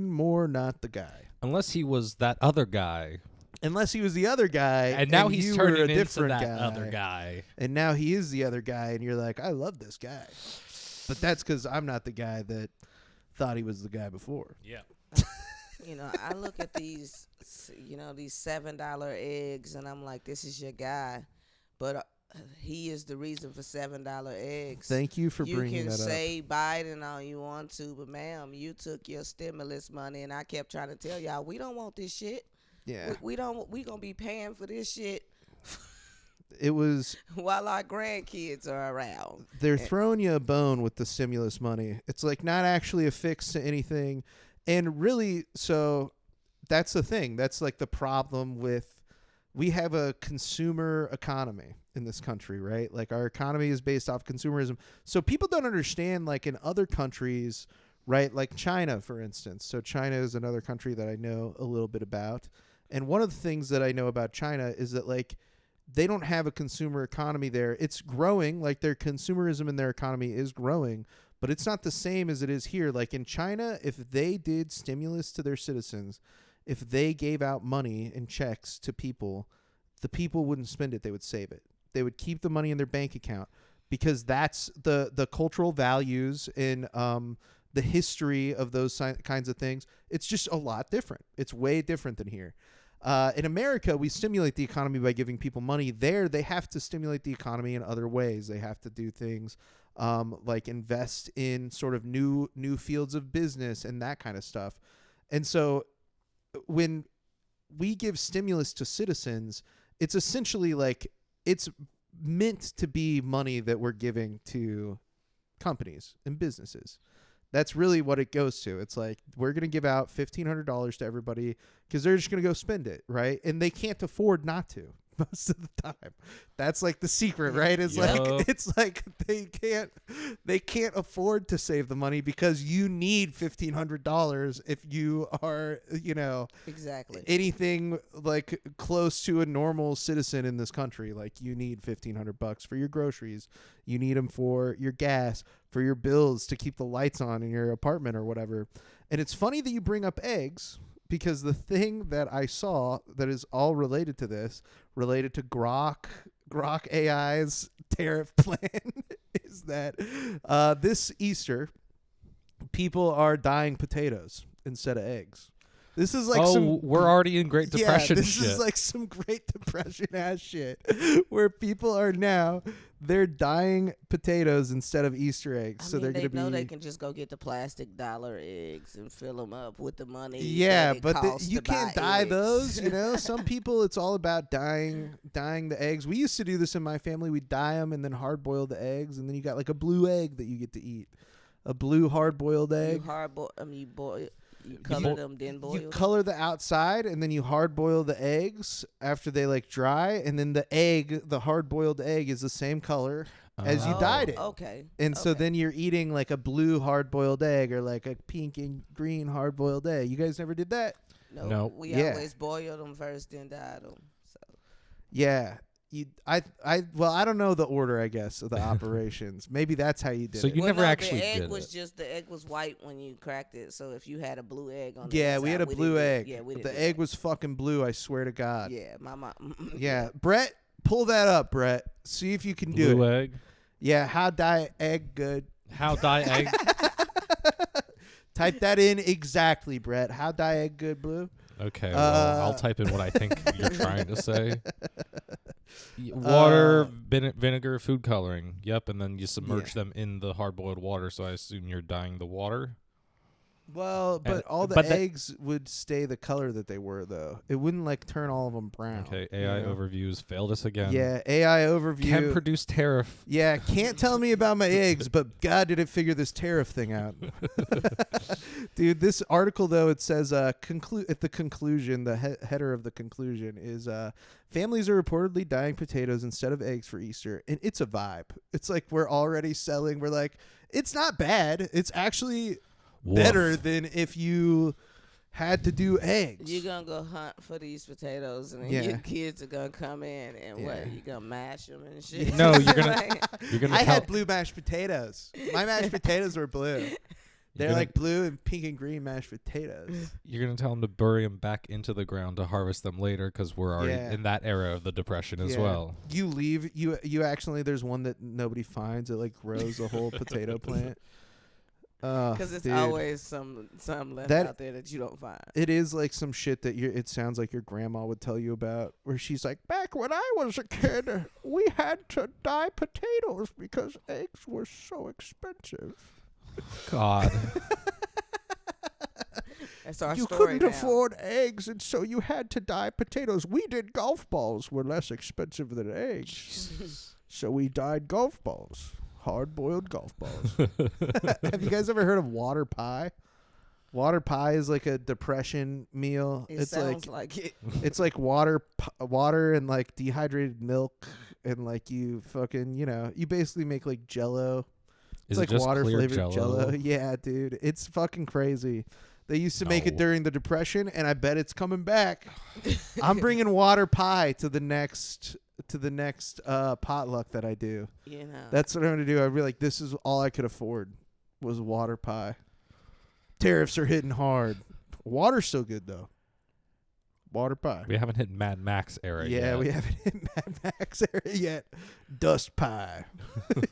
more not the guy. Unless he was that other guy. Unless he was the other guy, and now he's turning a different into that guy. other guy. And now he is the other guy, and you're like, I love this guy. But that's because I'm not the guy that thought he was the guy before. Yeah. You know, I look at these, you know, these $7 eggs, and I'm like, this is your guy. But he is the reason for $7 eggs. Thank you for You bringing can that up. say Biden all you want to, but ma'am, you took your stimulus money, and I kept trying to tell y'all we don't want this shit. Yeah, We don't. We gonna be paying for this shit it was. while our grandkids are around. They're throwing you a bone with the stimulus money. It's like not actually a fix to anything, and really, so that's the thing. That's like the problem with. We have a consumer economy in this country, right? Like our economy is based off consumerism. So people don't understand, like in other countries, right? Like China, for instance. So China is another country that I know a little bit about. And one of the things that I know about China is that like they don't have a consumer economy there. It's growing, like their consumerism in their economy is growing, but it's not the same as it is here. Like in China, if they did stimulus to their citizens, if they gave out money and checks to people, the people wouldn't spend it. They would save it. They would keep the money in their bank account because that's the cultural values and the history of those kinds of things. It's just a lot different. It's way different than here. In America, we stimulate the economy by giving people money. There, they have to stimulate the economy in other ways. They have to do things like invest in sort of new fields of business and that kind of stuff. And so when we give stimulus to citizens, it's essentially like it's meant to be money that we're giving to companies and businesses. That's really what it goes to. It's like we're going to give out $1,500 to everybody because they're just going to go spend it, right? And they can't afford not to most of the time. That's like the secret, right? It's like they can't afford to save the money because you need $1,500 if you are, Exactly. anything like close to a normal citizen in this country. Like you need $1,500 for your groceries. You need them for your gas, for your bills to keep the lights on in your apartment or whatever. And it's funny that you bring up eggs, because the thing that I saw that is all related to this, related to Grok AI's tariff plan, is that this Easter, people are dyeing potatoes instead of eggs. This is like we're already in Great Depression. This is like some Great Depression ass shit, where people are now they're dyeing potatoes instead of Easter eggs. So they're gonna know they can just go get the plastic dollar eggs and fill them up with the money. Yeah, that but you can't dye eggs. those. Some people, it's all about dyeing the eggs. We used to do this in my family. We dye them and then hard boil the eggs, and then you got like a blue egg that you get to eat, a blue hard boiled egg. You boil. You color them, then boil. You color the outside, and then you hard boil the eggs after they like dry, and then the hard boiled egg is the same color as you dyed it. Okay. And so then you're eating like a blue hard boiled egg or like a pink and green hard boiled egg. You guys never did that? No. We always boiled them first, then dyed them. So. Yeah. I don't know the order, I guess, of the operations. Maybe that's how you did so it. you never actually the egg did was it. The egg was white when you cracked it. So if you had a blue egg on Yeah, the we had a blue egg. Yeah, we but didn't the egg was fucking blue, I swear to God. Yeah, my mom. Yeah. Brett, pull that up, Brett. See if you can do it. Blue egg. Yeah, how dye egg good. How dye egg? Type that in exactly, Brett. How dye egg good, blue? Okay, well, I'll type in what I think you're trying to say. Water, vinegar, food coloring. Yep, and then you submerge them in the hard-boiled water, so I assume you're dyeing the water. Well, but all the eggs would stay the color that they were, though. It wouldn't, like, turn all of them brown. Okay, AI overviews failed us again. Yeah, AI overview. Can produce tariff. Yeah, can't tell me about my eggs, but God, did it figure this tariff thing out. Dude, this article, though, it says, at the conclusion, the header of the conclusion is, families are reportedly dyeing potatoes instead of eggs for Easter, and it's a vibe. It's like we're already selling. We're like, it's not bad. It's actually better than if you had to do eggs. You're going to go hunt for these potatoes, and then your kids are going to come in, and what? You're going to mash them and shit? No, you're going to I had blue mashed potatoes. My mashed potatoes were blue. They're like blue and pink and green mashed potatoes. You're going to tell them to bury them back into the ground to harvest them later because we're already in that era of the Depression as well. You leave, you actually, there's one that nobody finds. It like grows a whole potato plant. Because it's dude. always some left That- out there that you don't find. It is like some shit that it sounds like your grandma would tell you about, where she's like, back when I was a kid, we had to dye potatoes because eggs were so expensive. God. That's our You story couldn't now. afford eggs, and so you had to dye potatoes. We did golf balls were less expensive than eggs, so we dyed golf balls, hard-boiled golf balls. Have you guys ever heard of water pie? Water pie is like a depression meal. It sounds like it. It's like water and like dehydrated milk, and like you fucking, you basically make like Jello. Is It's like it just water clear flavored Jello. Yeah, dude, it's fucking crazy. They used to make it No. during the Depression, and I bet it's coming back. I'm bringing water pie to the next potluck that I do. That's what I'm gonna do. I'd be like, this is all I could afford was water pie. Tariffs are hitting hard. Water's so good though. Water pie. We haven't hit Mad Max era yet. Yeah, we haven't hit Mad Max area yet. Dust pie.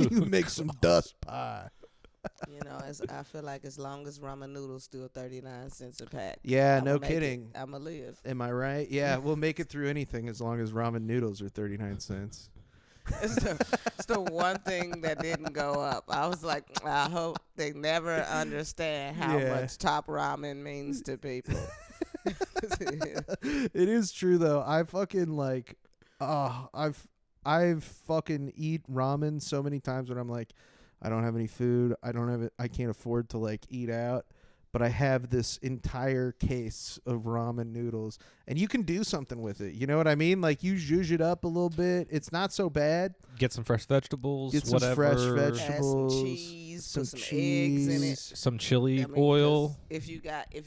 You make some dust pie. I feel like as long as ramen noodles still 39 cents a pack. Yeah, I'ma no make kidding. it. I'ma live. Am I right? Yeah, we'll make it through anything as long as ramen noodles are 39 cents. It's the one thing that didn't go up. I was like, I hope they never understand how Yeah. much top ramen means to people. It is true though. I fucking like I've fucking eat ramen so many times when I'm like, I don't have any food. I can't afford to like eat out, but I have this entire case of ramen noodles, and you can do something with it. You know what I mean? Like you zhuzh it up a little bit. It's not so bad. Get some fresh vegetables, Get some whatever. fresh Add vegetables, some cheese, some put some eggs in it. Some chili I mean, oil. 'cause if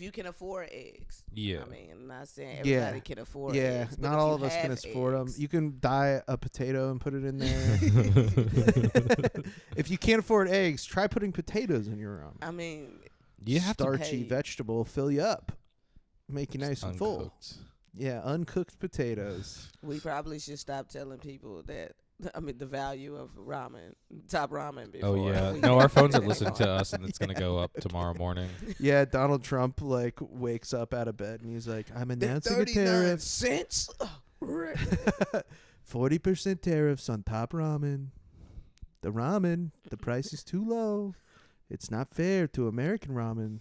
you can afford eggs. Yeah. I mean, I'm not saying Yeah. everybody can afford Yeah, eggs. but not if all you of us can have afford them. eggs- You can dye a potato and put it in there. If you can't afford eggs, try putting potatoes in your ramen. I mean, You have to Starchy Hey. vegetable, fill you up, make you nice and full. uncooked. Yeah, uncooked potatoes. we probably should stop telling people that. I mean, the value of ramen, top ramen. Before Oh yeah. we No, our phones are get listening going. to us, and it's gonna go up tomorrow morning. Yeah, Donald Trump like wakes up out of bed and he's like, "I'm announcing a 39 tariff, cents. 40% tariffs on top ramen. The price is too low. It's not fair to American ramen."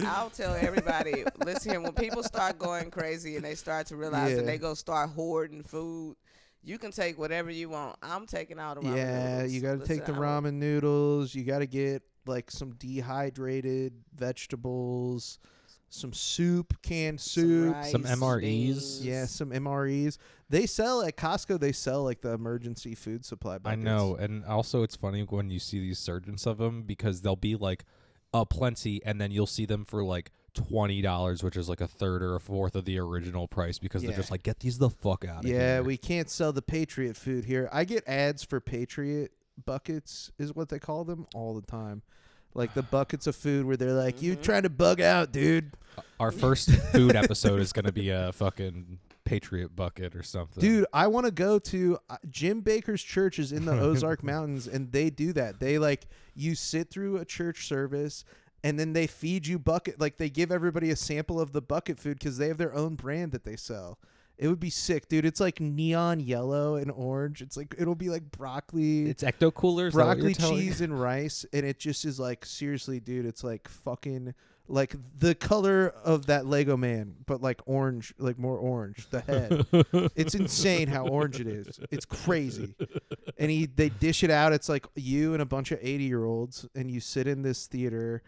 I'll tell everybody. Listen, when people start going crazy and they start to realize Yeah. that they go start hoarding food, you can take whatever you want. I'm taking all the ramen Yeah, noodles. you got to Listen, take the I ramen noodles. You got to get like some dehydrated vegetables, some soup, canned soup. rice, Some MREs. beans. Yeah, some MREs. They sell at Costco. They sell like the emergency food supply I buckets. know, and also it's funny when you see these surgeons of them because they'll be like plenty, and then you'll see them for like $20, which is like a third or a fourth of the original price because Yeah. they're just like, get these the fuck out of here. Yeah, we can't sell the Patriot food here. I get ads for Patriot buckets, is what they call them, all the time. Like the buckets of food where they're like, "You trying to bug out, dude?" Our first food episode is gonna be a fucking Patriot bucket or something. Dude, I want to go to Jim Baker's church is in the Ozark Mountains, and they do that. They like you sit through a church service, and then they feed you bucket. Like they give everybody a sample of the bucket food because they have their own brand that they sell. It would be sick, dude. It's like neon yellow and orange. It's like it'll be like broccoli, it's ecto coolers, is that what broccoli, you're telling me? cheese, and rice, and it just is like seriously, dude. It's like fucking like the color of that Lego man, but like orange, like more orange. The head, it's insane how orange it is. It's crazy. And they dish it out. It's like you and a bunch of 80-year-olds, and you sit in this theater,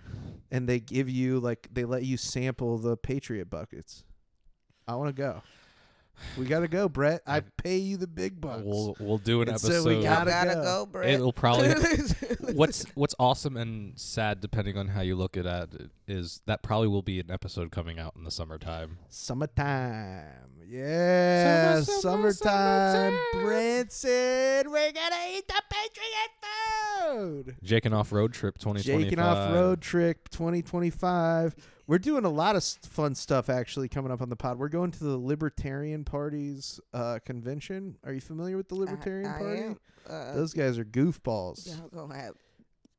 and they give you like they let you sample the Patriot buckets. I want to go. We gotta go, Brett. I pay you the big bucks. We'll do an And so episode. we Y'all gotta gotta go. go, Brett. It'll probably what's awesome and sad depending on how you look at it is that probably will be an episode coming out in the summertime. Summertime. Yeah. Summertime. Branson. We're gonna eat the Patriot food. Jakin.Off road trip 2025. Jakin.Off road trip 2025. We're doing a lot of fun stuff actually coming up on the pod. We're going to the Libertarian Party's convention. Are you familiar with the Libertarian I Party? am. Those guys are goofballs. Y'all gonna have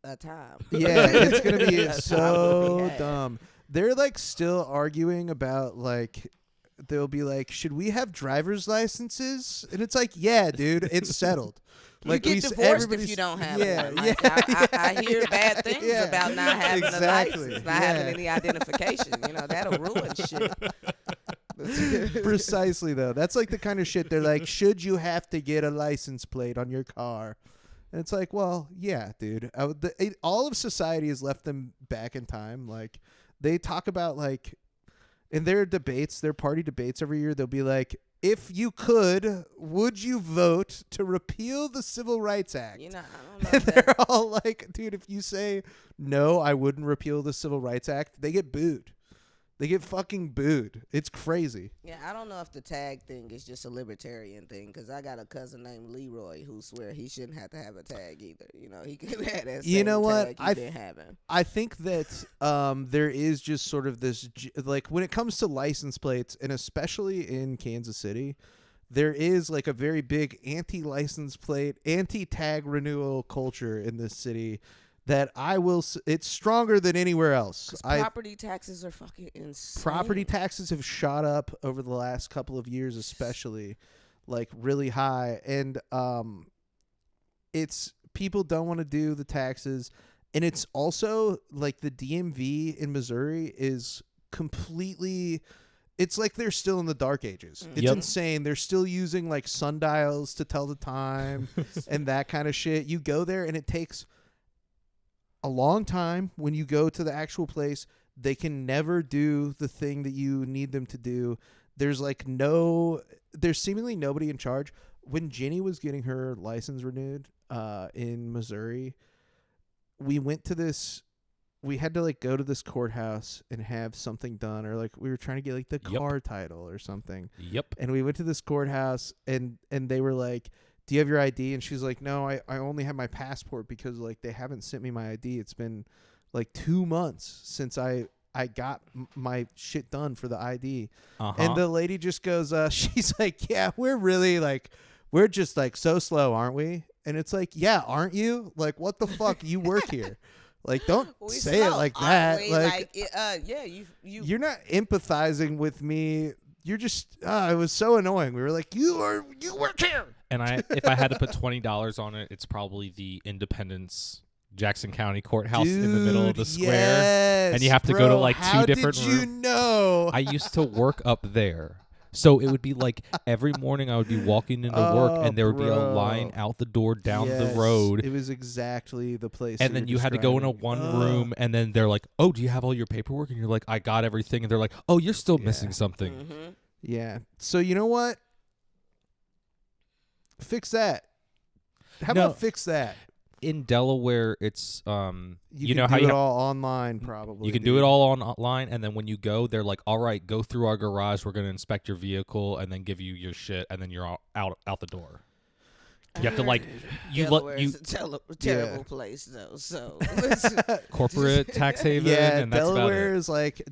a time. Yeah, it's gonna be A time will so be had. dumb. They're like still arguing about like they'll be like, should we have driver's licenses? And it's like, yeah, dude, it's settled. You Like get we divorced if everybody's- you don't have yeah, one. Like, yeah, I hear bad things yeah, about not having exactly, a license, not having any identification. You know, that'll ruin shit. Precisely though. That's like the kind of shit they're like, should you have to get a license plate on your car? And it's like, well, yeah, dude. All of society has left them back in time. Like they talk about like in their debates, their party debates every year, they'll be like, if you could, would you vote to repeal the Civil Rights Act? You know, I don't know. And If that, they're all like, dude, if you say no, I wouldn't repeal the Civil Rights Act, they get booed. They get fucking booed. It's crazy. yeah, I don't know if the tag thing is just a libertarian thing, because I got a cousin named Leroy who swear he shouldn't have to have a tag either. You know, he could have that same You know what? tag you've been having. I think that there is just sort of this, like when it comes to license plates, and especially in Kansas City, there is like a very big anti-license plate, anti-tag renewal culture in this city that it's stronger than anywhere else. Because property taxes are fucking insane. Property taxes have shot up over the last couple of years, especially like really high. And it's people don't want to do the taxes. And it's also like the DMV in Missouri is completely, it's like they're still in the dark ages. It's Yep. insane. They're still using like sundials to tell the time and that kind of shit. You go there and it takes a long time. When you go to the actual place, they can never do the thing that you need them to do. There's seemingly nobody in charge. When Jenny was getting her license renewed in Missouri, we had to like go to this courthouse and have something done, or like we were trying to get like the Yep. car title or something. Yep. And we went to this courthouse and they were like, do you have your ID? And she's like, no, I only have my passport because like they haven't sent me my ID. It's been like 2 months since I got my shit done for the ID. Uh-huh. And the lady just goes, she's like, yeah, we're just like so slow, aren't we? And it's like, yeah, aren't you? Like, what the fuck? You work here. Like, don't We say it slow, like aren't that. we? Like, yeah, you you're not empathizing with me. You're just, it was so annoying. We were like, you work here. And if I had to put $20 on it, it's probably the Independence Jackson County Courthouse in the middle of the square. Yes, And you have to go to, like, two how different did you know? I used to work up there. So it would be like every morning I would be walking into work and there would be a line out the door down the Yes, road. It was exactly the place. And that then you're you had to go in a describing. one room and then they're like, oh, do you have all your paperwork? And you're like, I got everything. And they're like, oh, you're still missing something. Mm-hmm. Yeah. So you know what? Fix that. How No. about fix that? In Delaware, it's You you can know do how it you all online, probably. you can do it all online, and then when you go, they're like, "All right, go through our garage. We're going to inspect your vehicle, and then give you your shit, and then you're out the door." You have to like Delaware you is a terrible place though. So corporate tax haven, Yeah, and that's Delaware about is like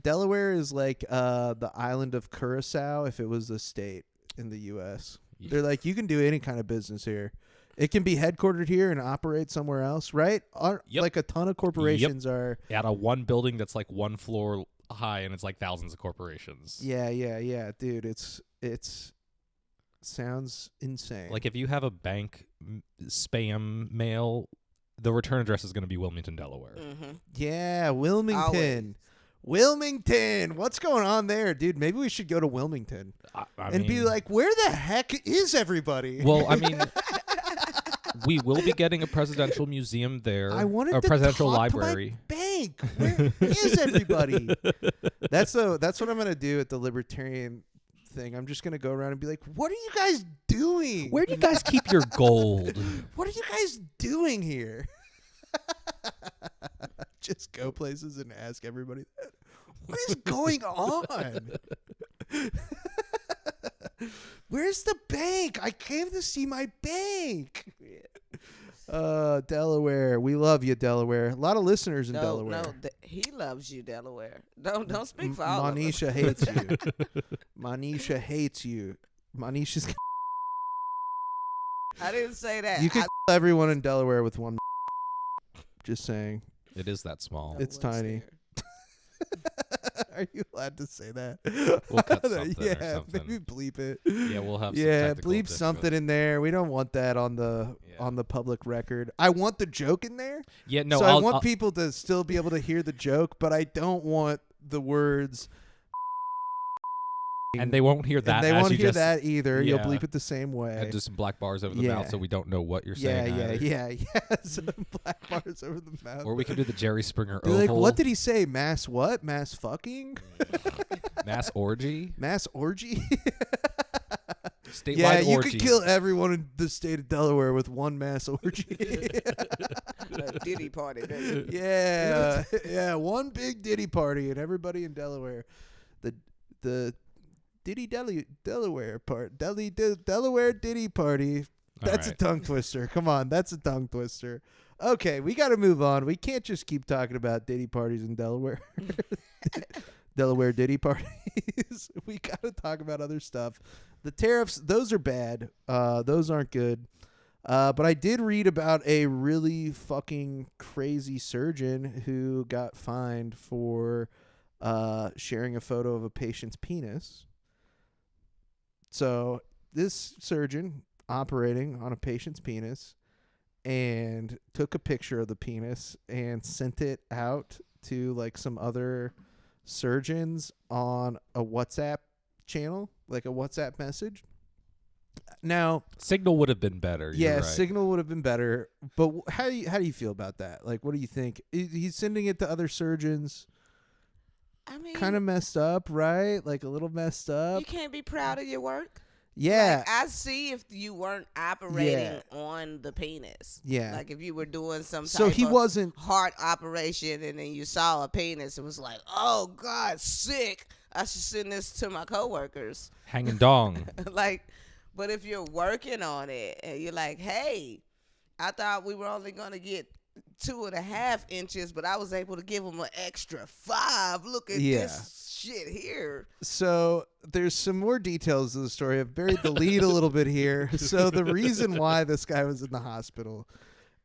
the island of Curacao if it was a state in the U.S. Yeah. They're like, you can do any kind of business here. It can be headquartered here and operate somewhere else, right? Yep. Like a ton of corporations are. it. Out of one building that's like one floor high, and it's like thousands of corporations. Yeah, dude. It's sounds insane. Like if you have a bank spam mail, the return address is going to be Wilmington, Delaware. Mhm. Yeah, Wilmington. Wilmington. What's going on there, dude? Maybe we should go to Wilmington I and be mean, like, where the heck is everybody? well, I mean, we will be getting a presidential museum there. I wanted a to presidential talk library. to my bank. Where is everybody? That's what I'm gonna do at the libertarian thing. I'm just gonna go around and be like, what are you guys doing? Where do you guys keep your gold? What are you guys doing here? Just go places and ask everybody that. What is going on? Where's the bank? I came to see my bank. Delaware. We love you, Delaware. A lot of listeners in Delaware. He loves you, Delaware. Don't speak for all of us. Moneisha hates you. Moneisha hates you. Moneisha's. I didn't say that. You can kill everyone in Delaware with one. Just saying. It is that small. No It's one's tiny. there. Are you allowed to say that? We'll cut something or yeah, something. maybe bleep it. Yeah, we'll have some Yeah, technical bleep difficulties. something in there. We don't want that on the public record. I want the joke in there. Yeah, no, So I'll, I want I'll- people to still be able to hear the joke, but I don't want the words. and they won't hear that. And they as won't you hear just, that either. You'll yeah. bleep it the same way. And just some black bars over the Yeah. mouth so we don't know what you're yeah, saying. either. yeah. Some black bars over the mouth. Or we can do the Jerry Springer They're oval. like, what did he say? Mass what? Mass fucking? Mass orgy? Mass orgy? Statewide Yeah, you orgy. could kill everyone in the state of Delaware with one mass orgy. A Diddy party, baby. yeah, yeah, one big Diddy party and everybody in Delaware. The Diddy Delaware part. Delaware Diddy party. All That's right. a tongue twister. Come on, that's a tongue twister. Okay, we got to move on. We can't just keep talking about Diddy parties in Delaware. Delaware Diddy parties. We got to talk about other stuff. The tariffs, those are bad. Those aren't good. But I did read about a really fucking crazy surgeon who got fined for sharing a photo of a patient's penis. So this surgeon operating on a patient's penis and took a picture of the penis and sent it out to like some other surgeons on a WhatsApp channel, like a WhatsApp message. Now, Signal would have been better. yeah, You're right. Signal would have been better. But how do you feel about that? Like, what do you think? He's sending it to other surgeons. I mean, Kind of messed up, right? Like a little messed up. you can't be proud of your work. Yeah, Like, I see if you weren't operating on the penis. yeah. Like if you were doing some type So he of wasn't. heart operation and then you saw a penis and was like, oh God, sick. I should send this to my coworkers. Hanging dong. Like, but if you're working on it and you're like, hey, I thought we were only going to get 2.5 inches, but I was able to give them an extra 5. Look at this shit here. So there's some more details of the story. I've buried the lead a little bit here. So the reason why this guy was in the hospital,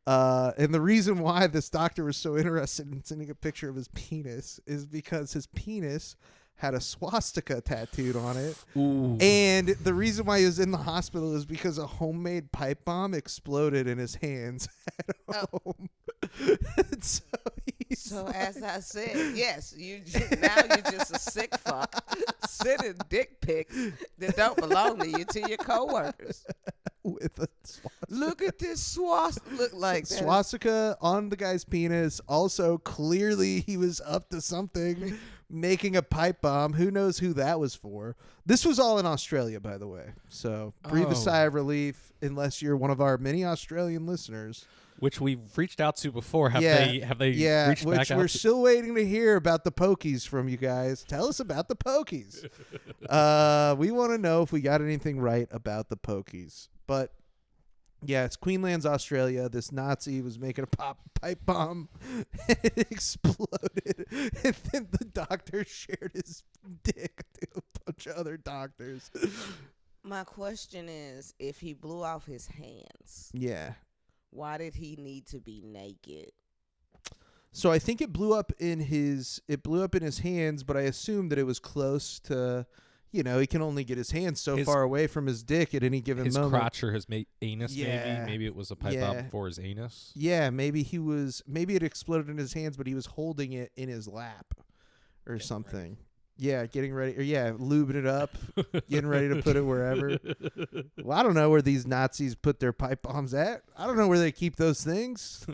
and the reason why this doctor was so interested in sending a picture of his penis is because his penis had a swastika tattooed on it. Ooh. And the reason why he was in the hospital is because a homemade pipe bomb exploded in his hands at home. So as I said, yes, now you're just a sick fuck sending dick pics that don't belong to you to your coworkers. With a swastika. Look at this swastika. Look like that. Swastika on the guy's penis. Also, clearly he was up to something, making a pipe bomb. Who knows who that was for? This was all in Australia, by the way. So breathe a Oh. sigh of relief, unless you're one of our many Australian listeners. Which we've reached out to before. Have Yeah. they Yeah, reached which back out? we're still waiting to hear about the pokies from you guys. Tell us about the pokies. We want to know if we got anything right about the pokies. But yeah, it's Queensland's Australia. This Nazi was making a pipe bomb. It exploded. And then the doctor shared his dick to a bunch of other doctors. My question is, if he blew off his hands, Yeah. why did he need to be naked? So I think it blew up in his hands, but I assumed that it was close to, he can only get his hands so far away from his dick at any given his moment. crotch or his anus, Yeah. maybe it was a pipe bomb for his anus. Yeah, maybe it exploded in his hands, but he was holding it in his lap or something. Yeah, getting ready, or lubing it up, getting ready to put it wherever. Well, I don't know where these Nazis put their pipe bombs at. I don't know where they keep those things.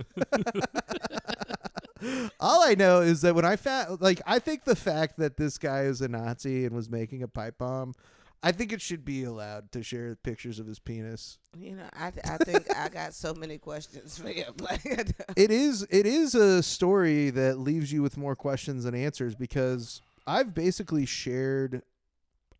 All I know is that when I found, I think the fact that this guy is a Nazi and was making a pipe bomb, I think it should be allowed to share pictures of his penis. I think I got so many questions for him. It is a story that leaves you with more questions than answers, because I've basically shared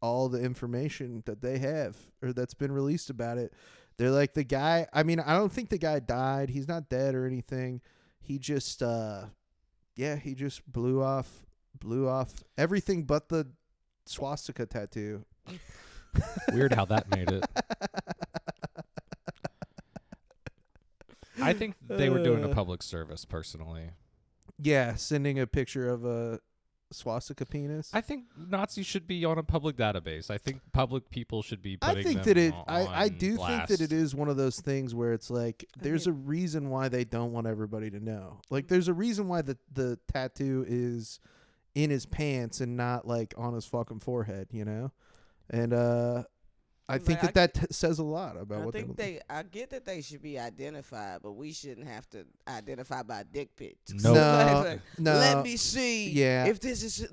all the information that they have or that's been released about it. They're like, the guy, I mean, I don't think the guy died. He's not dead or anything. He just, he just blew off everything but the swastika tattoo. Weird how that made it. I think they were doing a public service, personally. Yeah, sending a picture of a swastika penis. I think Nazis should be on a public database. I think public people should be putting I think them that it. on I do blast. think that it is one of those things where it's like there's a reason why they don't want everybody to know. Like there's a reason why the tattoo is in his pants and not like on his fucking forehead, you know. And I think that says a lot about what they. I get that they should be identified, but we shouldn't have to identify by dick pics. No. No. Let me see. Yeah. If this is,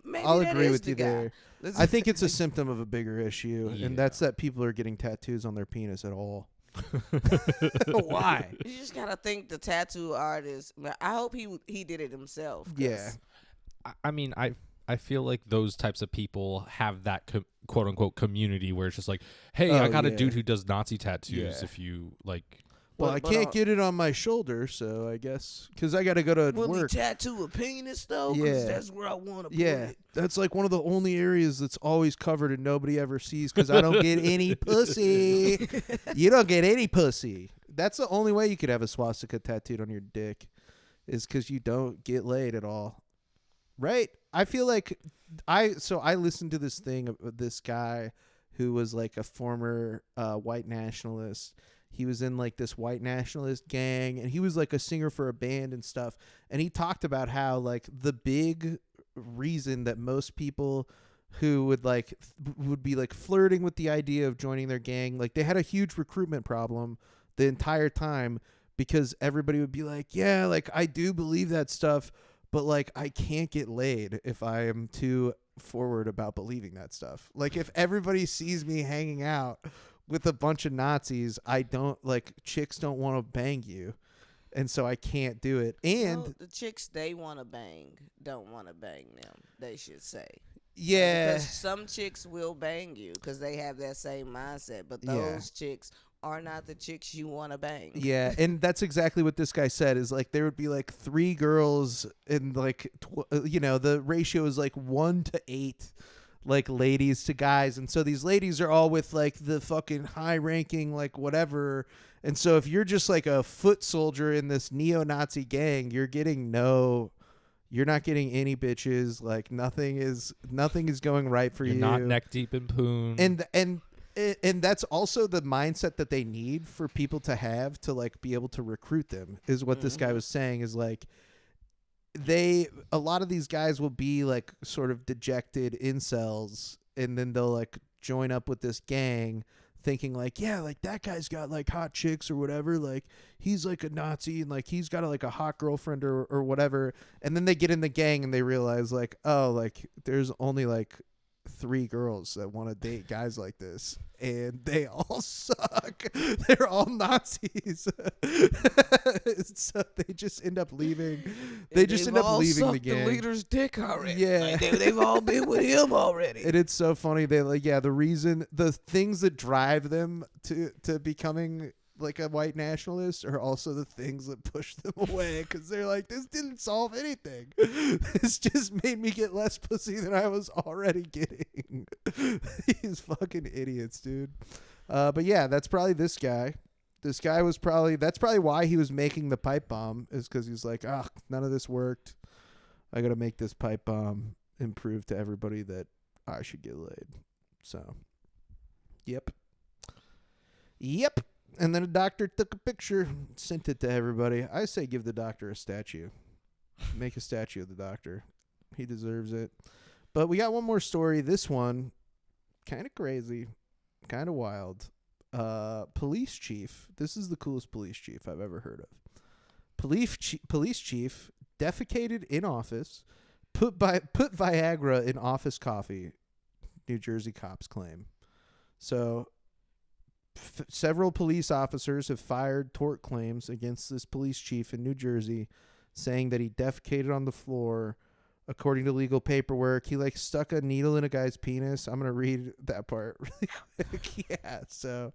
maybe I'll that agree is with the you guy. there. I think it's a symptom of a bigger issue, and that's that people are getting tattoos on their penis at all. Why? You just gotta think the tattoo artist. I hope he did it himself. Yeah. I mean, I feel like those types of people have that quote unquote community where it's just like, hey, I got a dude who does Nazi tattoos. Yeah. If you like, well, I can't get it on my shoulder, so I guess because I got to go to will work. he tattoo a penis though? Yeah. That's where I want to put Yeah, it. that's like one of the only areas that's always covered and nobody ever sees because I don't get any pussy. You don't get any pussy. That's the only way you could have a swastika tattooed on your dick is because you don't get laid at all. Right? I feel like I listened to this thing of this guy who was like a former white nationalist. He was in like this white nationalist gang and he was like a singer for a band and stuff. And he talked about how like the big reason that most people who would be like flirting with the idea of joining their gang, like they had a huge recruitment problem the entire time because everybody would be like, yeah, like I do believe that stuff. But, like, I can't get laid if I am too forward about believing that stuff. Like, if everybody sees me hanging out with a bunch of Nazis, chicks don't want to bang you. And so I can't do it. And the chicks they want to bang don't want to bang them, they should say. Yeah. Because some chicks will bang you because they have that same mindset. But those chicks are not the chicks you want to bang. Yeah, and that's exactly what this guy said is like there would be like 3 girls and like the ratio is like 1 to 8 like ladies to guys, and so these ladies are all with like the fucking high ranking like whatever, and so if you're just like a foot soldier in this neo-Nazi gang, you're not getting any bitches, like nothing is going right for you. You're not neck deep in poon. And that's also the mindset that they need for people to have to like be able to recruit them is what this guy was saying is like a lot of these guys will be like sort of dejected incels and then they'll like join up with this gang thinking like, yeah, like that guy's got like hot chicks or whatever. Like he's like a Nazi and like he's got like a hot girlfriend or whatever. And then they get in the gang and they realize like, oh, like there's only like 3 girls that want to date guys like this and they all suck. They're all Nazis. So they just end up leaving. They just end up leaving the gang. The leader's dick already. Yeah. Like they've all been with him already. And it's so funny. They like, yeah, the things that drive them to becoming like a white nationalist are also the things that push them away because they're like, this didn't solve anything. This just made me get less pussy than I was already getting. These fucking idiots, dude. But yeah, that's probably this guy. This guy was that's probably why he was making the pipe bomb is because he's like, none of this worked. I got to make this pipe bomb and prove to everybody that I should get laid. So, yep. And then a doctor took a picture, sent it to everybody. I say give the doctor a statue. Make a statue of the doctor. He deserves it. But we got one more story. This one, kind of crazy, kind of wild. Police chief. This is the coolest police chief I've ever heard of. Police chief defecated in office, put Viagra in office coffee. New Jersey cops claim. So several police officers have fired tort claims against this police chief in New Jersey, saying that he defecated on the floor. According to legal paperwork, he like stuck a needle in a guy's penis. I'm going to read that part really quick. Yeah. So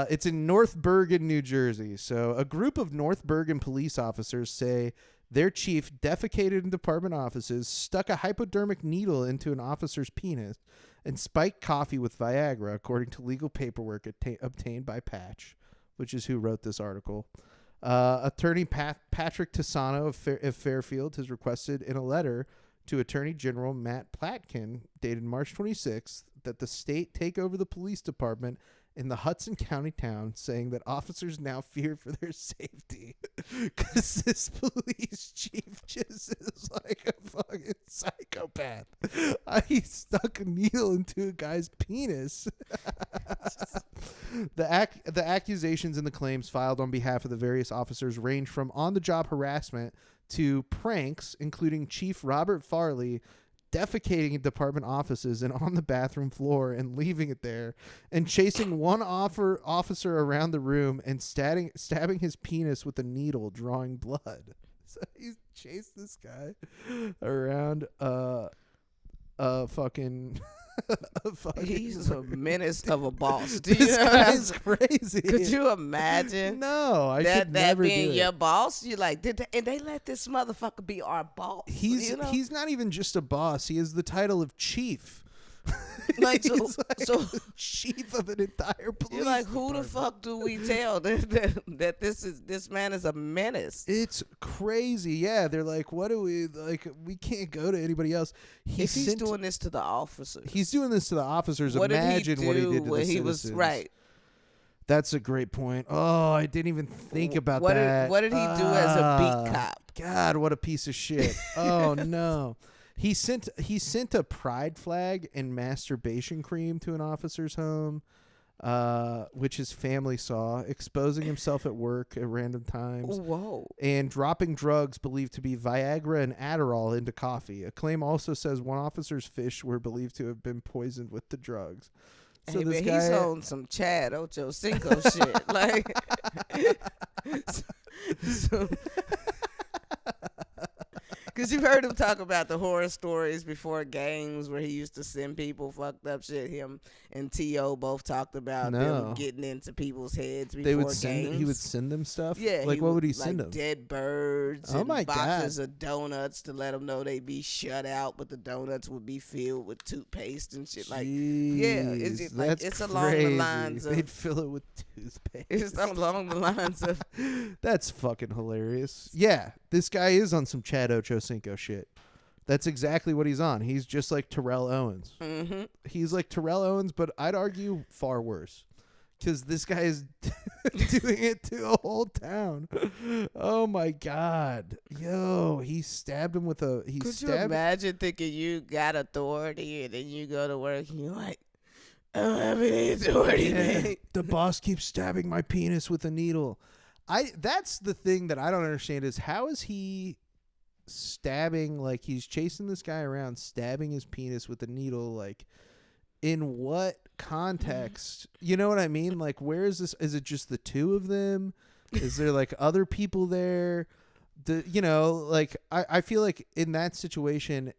it's in North Bergen, New Jersey. So a group of North Bergen police officers say their chief defecated in department offices, stuck a hypodermic needle into an officer's penis, and spiked coffee with Viagra, according to legal paperwork obtained by Patch, which is who wrote this article. Attorney Patrick Tassano of Fairfield has requested in a letter to Attorney General Matt Platkin, dated March 26th, that the state take over the police department in the Hudson County town, saying that officers now fear for their safety because this police chief just is like a fucking psychopath. He stuck a needle into a guy's penis. The accusations and the claims filed on behalf of the various officers range from on-the-job harassment to pranks, including Chief Robert Farley defecating in department offices and on the bathroom floor and leaving it there, and chasing one officer around the room and stabbing his penis with a needle, drawing blood. So he chased this guy around fucking... He's a menace of a boss. Do you This know guy's crazy. Could you imagine? No, I that could never being do it. your boss? You like, and they let this motherfucker be our boss. He's not even just a boss. He has the title of chief. Like, He's so the chief of an entire police. you're like, who the department. fuck do we tell that this man is a menace? It's crazy. Yeah, they're like, what do we like? We can't go to anybody else. If he's doing this to the officers, he's doing this to the officers. what Imagine did he do what he did to when the he was citizens. right? That's a great point. Oh, I didn't even think about what that. What did he do as a beat cop? God, what a piece of shit. Oh no. He sent a pride flag and masturbation cream to an officer's home, which his family saw, exposing himself at work at random times. Whoa. And dropping drugs believed to be Viagra and Adderall into coffee. A claim also says one officer's fish were believed to have been poisoned with the drugs. So Hey, this man, guy, he's on some Chad Ochocinco shit. Like, because you've heard him talk about the horror stories before games where he used to send people fucked up shit. Him and T.O. both talked about them getting into people's heads before games. He would send them stuff? Yeah. Like, what would he send them? Dead birds Oh and my boxes of donuts to let them know they'd be shut out, but the donuts would be filled with toothpaste and shit. Like, yeah, it's just like, That's it's along the crazy. lines of... They'd fill it with toothpaste. It's along the lines of... That's fucking hilarious. Yeah, this guy is on some Chad Ochocinco shit. That's exactly what he's on. He's just like Terrell Owens. Mm-hmm. He's like Terrell Owens, but I'd argue far worse. Because this guy is doing it to a whole town. Oh my God. Yo, he stabbed him with a... Could you imagine thinking you got authority and then you go to work and you're like, I don't have any authority, man. The boss keeps stabbing my penis with a needle. That's the thing that I don't understand is how is he stabbing, like he's chasing this guy around, stabbing his penis with a needle, like in what context? You know what I mean? Like, where is this? Is it just the two of them? Is there like other people there? I feel like in that situation,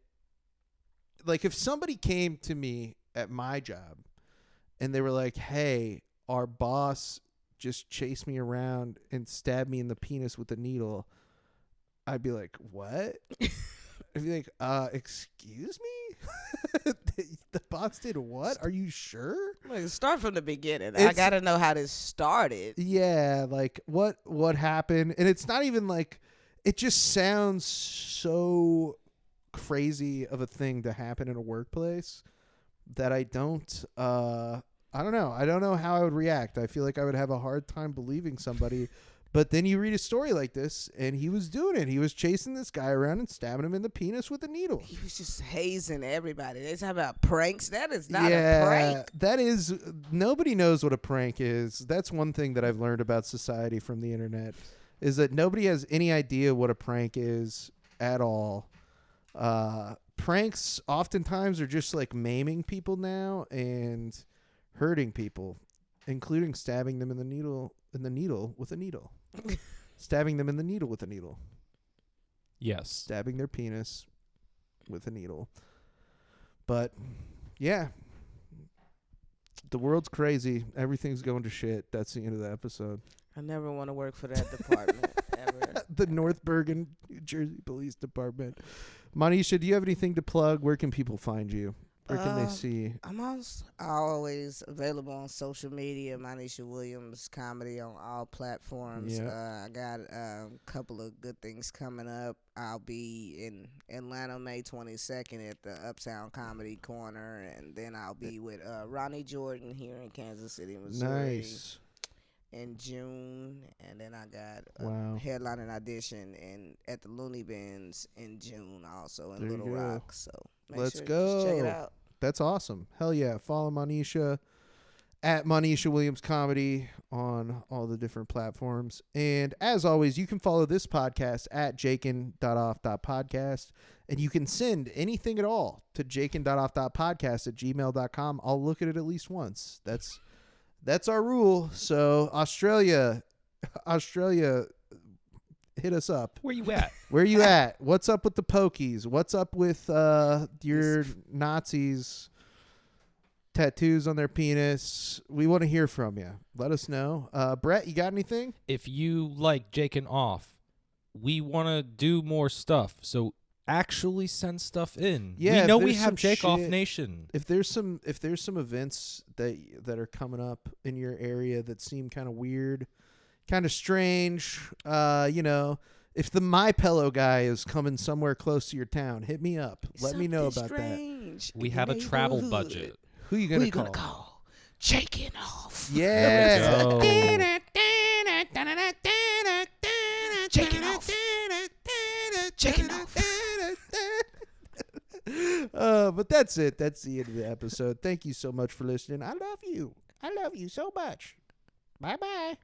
like if somebody came to me at my job and they were like, hey, our boss just chased me around and stabbed me in the penis with a needle, I'd be like, what? I'd be like, excuse me? The boss did what? Are you sure? Like, start from the beginning. I gotta know how this started. Yeah, like what happened? And it's not even like, it just sounds so crazy of a thing to happen in a workplace that I don't know. I don't know how I would react. I feel like I would have a hard time believing somebody. But then you read a story like this, and he was doing it. He was chasing this guy around and stabbing him in the penis with a needle. He was just hazing everybody. They talk about pranks. That is not a prank. That is, nobody knows what a prank is. That's one thing that I've learned about society from the internet, is that nobody has any idea what a prank is at all. Pranks oftentimes are just like maiming people now and hurting people, including stabbing them in the needle with a needle. Stabbing them in the needle with a needle. Yes. Stabbing their penis with a needle. But yeah, the world's crazy. Everything's going to shit. That's the end of the episode. I never want to work for that department ever. The North Bergen, New Jersey Police Department. Moneisha, do you have anything to plug? Where can people find you? Where can they see? I'm always available on social media. Moneisha Williams Comedy on all platforms. Yeah. I got a couple of good things coming up. I'll be in Atlanta May 22nd at the Uptown Comedy Corner, and then I'll be with Ronnie Jordan here in Kansas City, Missouri. Nice. In June, and then I got Wow. a headlining audition at the Looney Bins in June, also in There you Little go. Rock. So Let's sure you just check it go. out. That's awesome. Hell yeah. Follow Moneisha at Moneisha Williams Comedy on all the different platforms. And as always, you can follow this podcast at Jakin.Off.Podcast. And you can send anything at all to Jakin.Off.Podcast at gmail.com. I'll look at it at least once. That's our rule. So Australia, hit us up. Where you at? Where you at? What's up with the pokies? What's up with your Nazis tattoos on their penis? We want to hear from you. Let us know. Brett, you got anything? If you like Jakin.Off, we want to do more stuff. So actually send stuff in. Yeah, we know if we there's have some Jake-Off shit- Nation. If there's some events that are coming up in your area that seem kind of weird, kind of strange, if the My Pillow guy is coming somewhere close to your town, hit me up. Let me know about that. We have a travel budget. Who you gonna call? Jakin.Off. Yeah. Go. Jakin.Off. Jakin.Off. But that's it. That's the end of the episode. Thank you so much for listening. I love you. I love you so much. Bye-bye.